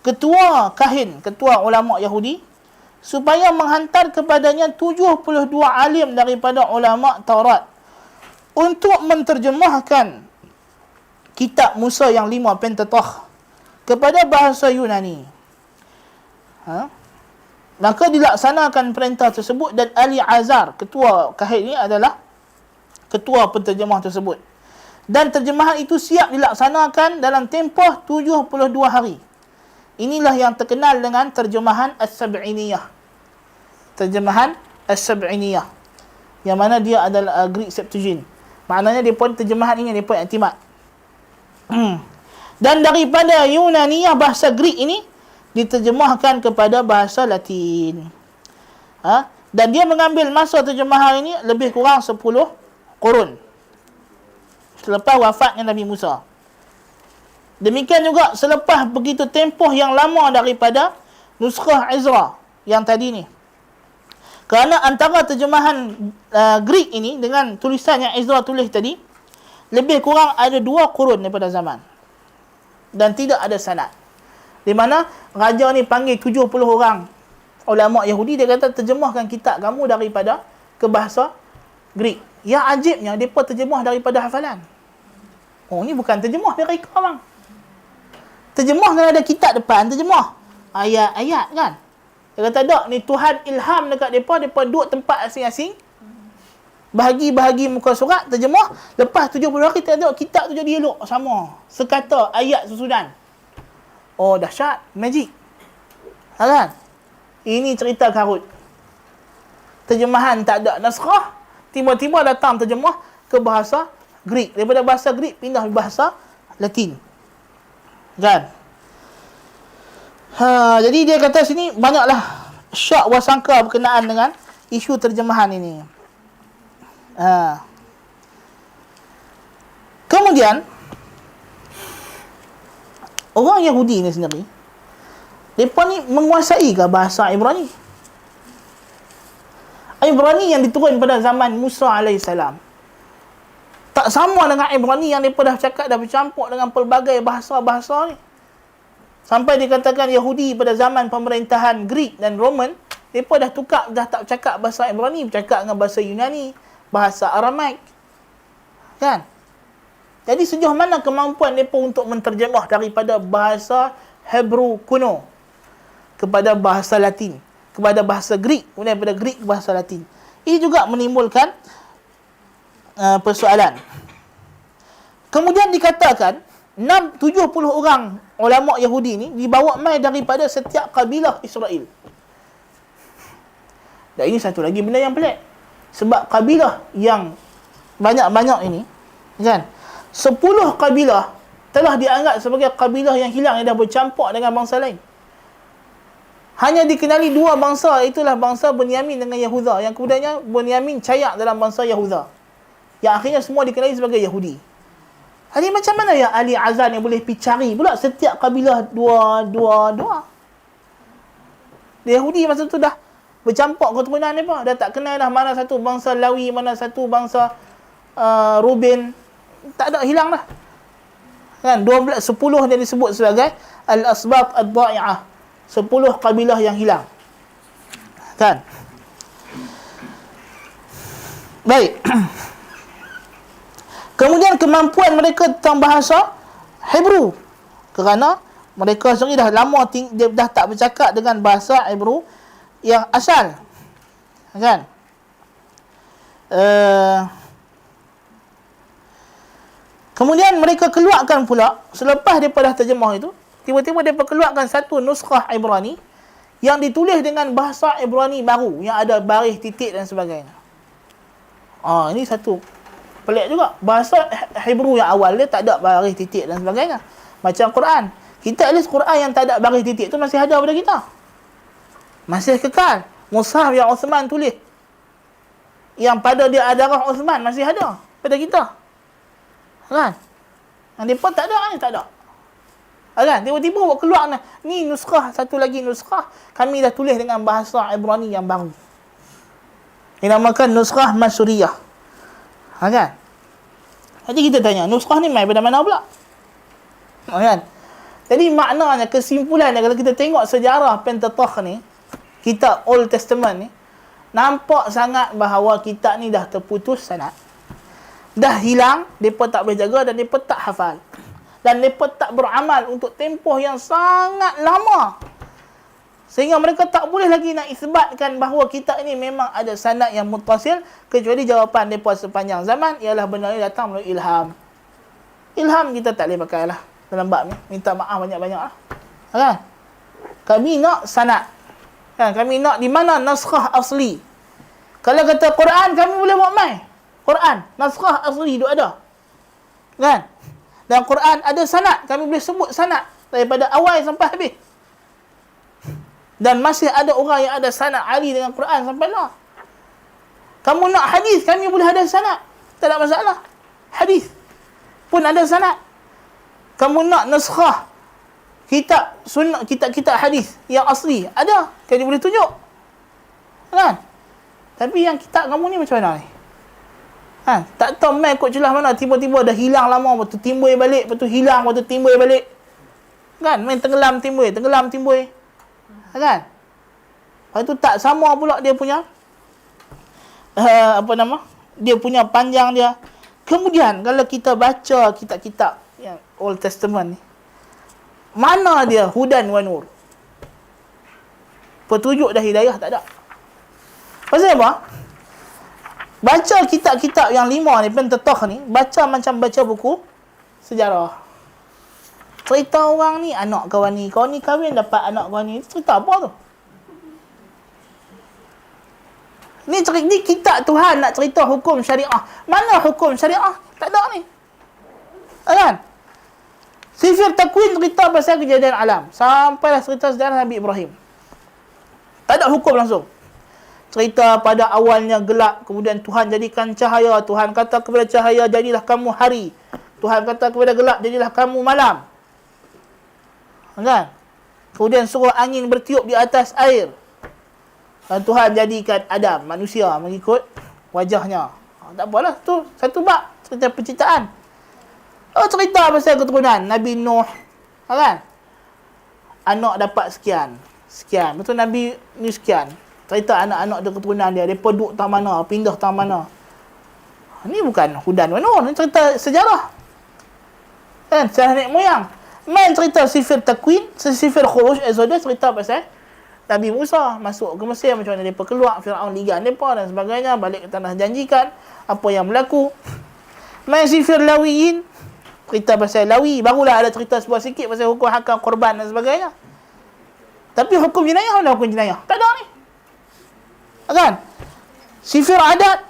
ketua kahin, ketua ulama Yahudi, supaya menghantar kepadanya 72 alim daripada ulama Taurat untuk menterjemahkan kitab Musa yang 5 Pentateuch kepada bahasa Yunani. Maka dilaksanakan perintah tersebut dan Ali Azar, ketua kahin ini, adalah ketua penterjemah tersebut. Dan terjemahan itu siap dilaksanakan dalam tempoh 72 hari. Inilah yang terkenal dengan terjemahan As-Sab'iniyah. Terjemahan As-Sab'iniyah, yang mana dia adalah Greek Septuagint. Maknanya dia pun terjemahan ini dia pun iktimad. Dan daripada Yunaniyah, bahasa Greek ini diterjemahkan kepada bahasa Latin. Dan dia mengambil masa terjemahan ini lebih kurang 10 qurun selepas wafatnya Nabi Musa. Demikian juga selepas begitu tempoh yang lama daripada Nuskhah Ezra yang tadi ni. Kerana antara terjemahan Greek ini dengan tulisan yang Ezra tulis tadi, lebih kurang ada 2 qurun daripada zaman. Dan tidak ada sanad. Di mana raja ni panggil 70 orang ulama Yahudi, dia kata terjemahkan kitab kamu daripada ke bahasa Greek. Yang ajibnya, mereka terjemah daripada hafalan. Oh, ni bukan terjemah mereka bang. Terjemah kan ada kitab depan, terjemah ayat-ayat kan. Dia kata tak, ni Tuhan ilham dekat mereka duduk tempat asing-asing, bahagi-bahagi muka surat, terjemah. Lepas 70 hari kita tengok kitab tu jadi elok sama, sekata ayat susunan. Oh, dahsyat, magic. Kan? Ini cerita karut. Terjemahan tak ada naskah, tiba-tiba datang terjemah ke bahasa Greek. Daripada bahasa Greek pindah ke bahasa Latin. Kan? Jadi dia kata sini banyaklah syak wasangka berkenaan dengan isu terjemahan ini. Kemudian orang Yahudi ni sendiri, mereka ni menguasai ke bahasa Ibrani? Ibrani yang diturun pada zaman Musa AS tak sama dengan Ibrani yang mereka dah cakap, dah bercampur dengan pelbagai bahasa-bahasa ni. Sampai dikatakan Yahudi pada zaman pemerintahan Greek dan Roman, mereka dah tukar, dah tak cakap bahasa Ibrani, bercakap dengan bahasa Yunani, bahasa Aramaik. Kan? Jadi sejauh mana kemampuan mereka untuk menterjemah daripada bahasa Hebrew kuno kepada bahasa Latin, kepada bahasa Greek, kemudian daripada Greek ke bahasa Latin. Ini juga menimbulkan persoalan. Kemudian dikatakan 70 orang ulama Yahudi ni dibawa mai daripada setiap kabilah Israel. Dan ini satu lagi benda yang pelik. Sebab kabilah yang banyak-banyak ini, kan, 10 kabilah telah dianggap sebagai kabilah yang hilang, yang dah bercampur dengan bangsa lain. Hanya dikenali 2 bangsa, itulah bangsa Bunyamin dengan Yahuda, yang kemudiannya Bunyamin cayak dalam bangsa Yahuda, yang akhirnya semua dikenali sebagai Yahudi. Jadi macam mana ya Ali Azan yang boleh pergi cari pula setiap kabilah dua? Yahudi masa tu dah bercampur keturunan mereka, dah tak kenal dah mana satu bangsa Lawi, mana satu bangsa Ruben. Tak ada, hilang dah. Kan 10 dia disebut sebagai Al-Asbaq Ad-Da'i'ah, 10 kabilah yang hilang. Kan? Baik. Kemudian kemampuan mereka tentang bahasa Hebrew, kerana mereka sendiri dah lama dia dah tak bercakap dengan bahasa Hebrew yang asal. Kan? Kemudian mereka keluarkan pula, selepas mereka dah terjemah itu, tiba-tiba mereka keluarkan satu nuskhah Ibrani yang ditulis dengan bahasa Ibrani baru, yang ada baris titik dan sebagainya. Ini satu pelik juga. Bahasa Hebrew yang awal dia tak ada baris titik dan sebagainya. Macam Quran. Kita at least Quran yang tak ada baris titik tu masih ada pada kita. Masih kekal. Mushaf yang Uthman tulis, yang pada dia ada darah Uthman, masih ada pada kita. Kan? Yang mereka tak ada, ni tak ada. Kan? Tiba-tiba buat keluar ni nuskhah, satu lagi nuskhah kami dah tulis dengan bahasa Ibrani yang baru. Dinamakan nuskhah Masuriyah. Kan? Jadi kita tanya, nuskhah ni mai pada mana pula? Kan? Jadi maknanya, kesimpulannya, kalau kita tengok sejarah Pentateuch ni, kitab Old Testament ni, nampak sangat bahawa kitab ni dah terputus sanad. Dah hilang, mereka tak boleh jaga dan mereka tak hafal. Dan mereka tak beramal untuk tempoh yang sangat lama. Sehingga mereka tak boleh lagi nak isbatkan bahawa kitab ini memang ada sanad yang muttasil, kecuali jawapan mereka sepanjang zaman ialah benda ini datang melalui ilham. Ilham kita tak boleh pakai lah dalam bab ni. Minta maaf banyak-banyak lah. Kan? Kami nak sanad. Kan? Kami nak di mana naskhah asli. Kalau kata Quran, kami boleh buat mai. Quran, naskhah asli itu ada. Kan? Dan Quran ada sanad, kami boleh sebut sanad daripada awal sampai habis. Dan masih ada orang yang ada sanad Ali dengan Quran sampai lah. Kamu nak hadis, kami boleh ada sanad. Tak ada masalah. Hadis pun ada sanad. Kamu nak naskhah kitab sunnah, kitab hadis yang asli, ada. Kami boleh tunjuk. Kan? Tapi yang kitab kamu ni macam mana ni? Ha, tak tahu main kot celah mana, tiba-tiba dah hilang lama, lepas tu timbul balik, lepas tu hilang, lepas tu timbul balik. Kan? Main tenggelam timbul. Kan? Lepas tu tak sama pula dia punya dia punya panjang dia. Kemudian kalau kita baca kitab-kitab yang Old Testament ni, mana dia hudan wa nur? Petunjuk dan hidayah tak ada. Pasal apa? Baca kitab-kitab yang 5 ni, Pentateuch ni, baca macam baca buku sejarah. Cerita orang ni, anak kawan ni kahwin dapat anak kawan ni. Cerita apa tu? Ni kitab Tuhan nak cerita hukum syariah. Mana hukum syariah? Tak ada ni. Kan? Sifir Takwin cerita pasal kejadian alam. Sampailah cerita sejarah Nabi Ibrahim. Tak ada hukum langsung. Cerita pada awalnya gelap, kemudian Tuhan jadikan cahaya. Tuhan kata kepada cahaya, jadilah kamu hari. Tuhan kata kepada gelap, jadilah kamu malam. Kan? Kemudian suruh angin bertiup di atas air. Dan Tuhan jadikan Adam, manusia, mengikut wajahnya. Tak apalah, tu satu bab cerita penciptaan. Oh, cerita pasal keturunan Nabi Nuh. Kan? Anak dapat sekian. Betul Nabi ni sekian. Cerita anak-anak dia, keturunan dia. Mereka duduk tang mana, pindah tang mana. Ni bukan hudan wa nur. Ni cerita sejarah. Kan? Sejarah nenek moyang. Main cerita Sifir Takwin, Sifir Khuruj, Exodus, cerita pasal Nabi Musa masuk ke Mesir, macam mana mereka keluar, Firaun ligan mereka dan sebagainya, balik ke tanah janjikan, apa yang berlaku. Main Sifir Lawiyin, cerita pasal Lawi. Barulah ada cerita sebuah sikit pasal hukum hakam korban dan sebagainya. Tapi hukum jenayah, mana hukum jenayah? Tak ada ni. Kan? Sifir Adat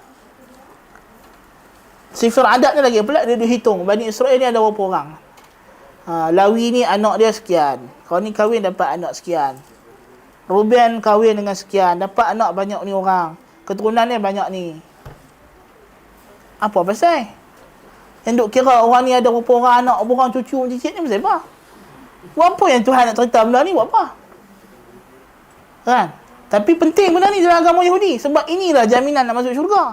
ni lagi pula dia dihitung. Bani Israel ni ada berapa orang? Lawi ni anak dia sekian. Kau ni kahwin dapat anak sekian. Ruben kahwin dengan sekian, dapat anak banyak ni orang. Keturunan dia banyak ni. Apa pasal? Yang duk kira orang ni ada berapa orang anak, berapa orang cucu, cicit ni pasal apa? Buat apa yang Tuhan nak cerita benda ni? Buat apa? Kan? Tapi penting benda ni dalam agama Yahudi. Sebab inilah jaminan nak masuk syurga.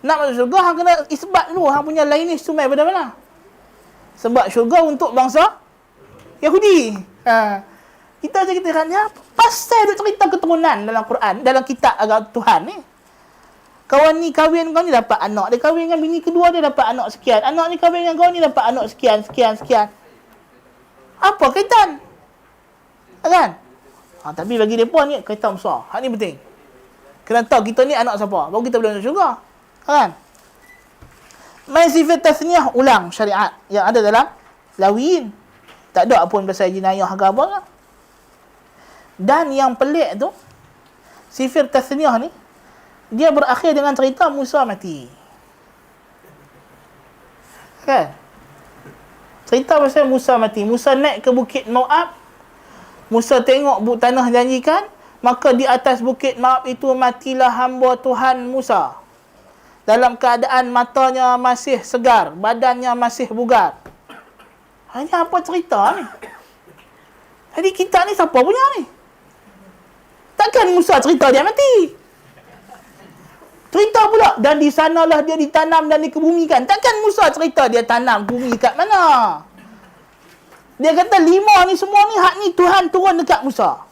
Nak masuk syurga, hang kena isbat dulu. Hang punya lineage tu mai pada mana? Sebab syurga untuk bangsa Yahudi. Kita tanya, pasal dia cerita keturunan dalam Quran, dalam kitab agama Tuhan ni. Kawan ni kahwin kau ni dapat anak. Dia kahwin dengan bini kedua, dia dapat anak sekian. Anak ni kahwin dengan kau ni dapat anak sekian. Apa kaitan? Kan? Tapi bagi mereka ni kaitan besar. Hak ni penting. Kena tahu kita ni anak siapa, baru kita boleh masuk syurga. Kan? Main sifat tasniah, ulang syariat yang ada dalam Lawiyin. Tak ada pun pasal jenayah ke apa lah. Dan yang pelik tu, sifat tasniah ni, dia berakhir dengan cerita Musa mati. Kan? Cerita pasal Musa mati. Musa naik ke bukit Moab. Musa tengok tanah janjikan, maka di atas bukit Moab itu matilah hamba Tuhan Musa. Dalam keadaan matanya masih segar, badannya masih bugar. Hanya apa cerita ni? Jadi kita ni siapa punya ni? Takkan Musa cerita dia mati? Cerita pula, dan di sanalah dia ditanam dan dikebumikan. Takkan Musa cerita dia tanam bumi kat mana? Dia kata 5 ni semua ni hak ni Tuhan turun dekat Musa.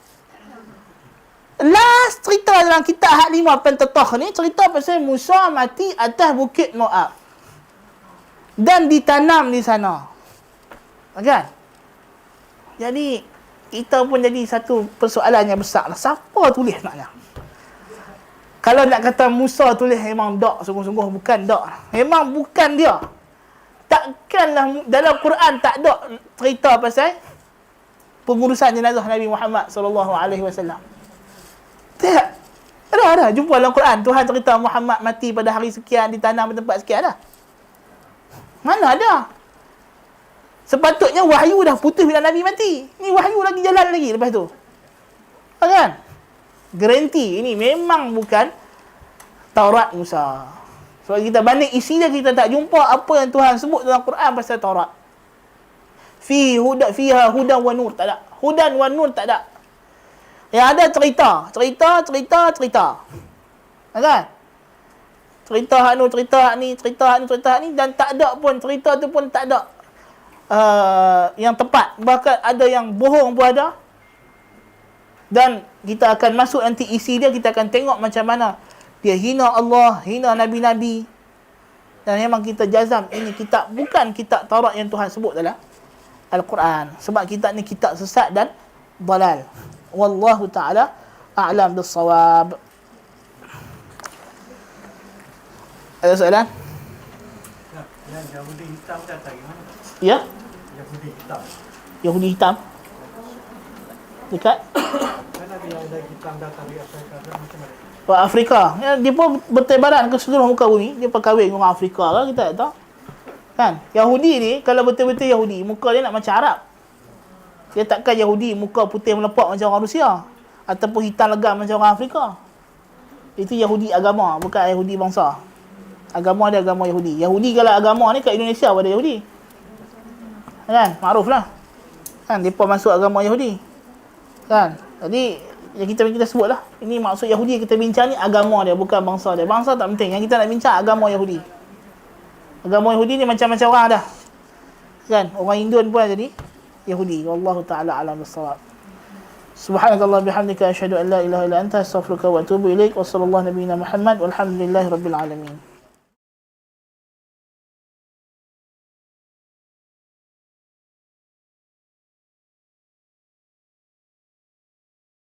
Last cerita dalam kitab hak 5 Pentateuch ni cerita pasal Musa mati atas bukit Moab. Dan ditanam di sana. Kan? Jadi kita pun jadi satu persoalan yang besar lah. Siapa tulis naknya? Kalau nak kata Musa tulis, memang tak, sungguh-sungguh bukan tak. Memang bukan dia. Takkanlah dalam Quran tak ada cerita pasal pengurusan jenazah Nabi Muhammad SAW. Tak. Ada. Jumpa dalam Quran. Tuhan cerita Muhammad mati pada hari sekian, ditanam di tempat sekian dah. Mana ada? Sepatutnya wahyu dah putus bila Nabi mati. Ni wahyu lagi jalan lagi lepas tu. Kan? Garanti ini memang bukan Taurat Musa. Sebab kita banding isi dia, kita tak jumpa apa yang Tuhan sebut dalam Quran pasal Taurat. Fiha hudan wa nur, tak ada. Hudan wa nur tak ada. Yang ada cerita. Kan? Cerita hak ni, cerita hak ni dan tak ada pun cerita tu pun tak ada yang tepat. Bahkan ada yang bohong pun ada. Dan kita akan masuk nanti isi dia, kita akan tengok macam mana dia hina Allah, hina Nabi-Nabi. Dan memang kita jazam ini kitab bukan kitab Taurat yang Tuhan sebut dalam Al-Quran. Sebab kitab ni kitab sesat dan dalal. Wallahu ta'ala a'lam bis-shawab. Ada soalan? Yang Yahudi hitam dah dari mana? Ya? Yahudi hitam. Yahudi hitam? Dekat? Kan ada hitam dah dari Afrika dan macam mana? Afrika. Ya, dia pun bertebaran ke seluruh muka bumi. Dia perkahwin dengan orang Afrika lah, kita tak tahu. Kan? Yahudi ni, kalau betul-betul Yahudi, muka dia nak macam Arab. Dia takkan Yahudi, muka putih melepak macam orang Rusia. Ataupun hitam legam macam orang Afrika. Itu Yahudi agama, bukan Yahudi bangsa. Agama dia agama Yahudi. Yahudi kalau agama ni kat Indonesia pada Yahudi. Kan? Makruf lah. Kan? Mereka masuk agama Yahudi. Kan? Jadi, yang kita sebut lah. Ini maksud Yahudi kita bincang ni agama dia, bukan bangsa dia. Bangsa tak penting. Yang kita nak bincang agama Yahudi. Agama Yahudi ni macam-macam orang dah. Kan? Orang Indon pun jadi Yahudi. Wallahu ta'ala alam bis-shawab. Subhanakallah bihamdika asyhadu an la ilaha illa anta astaghfiruka wa atubu ilaik. Wa sallallahu nabiyina Muhammad walhamdulillahi rabbil alamin.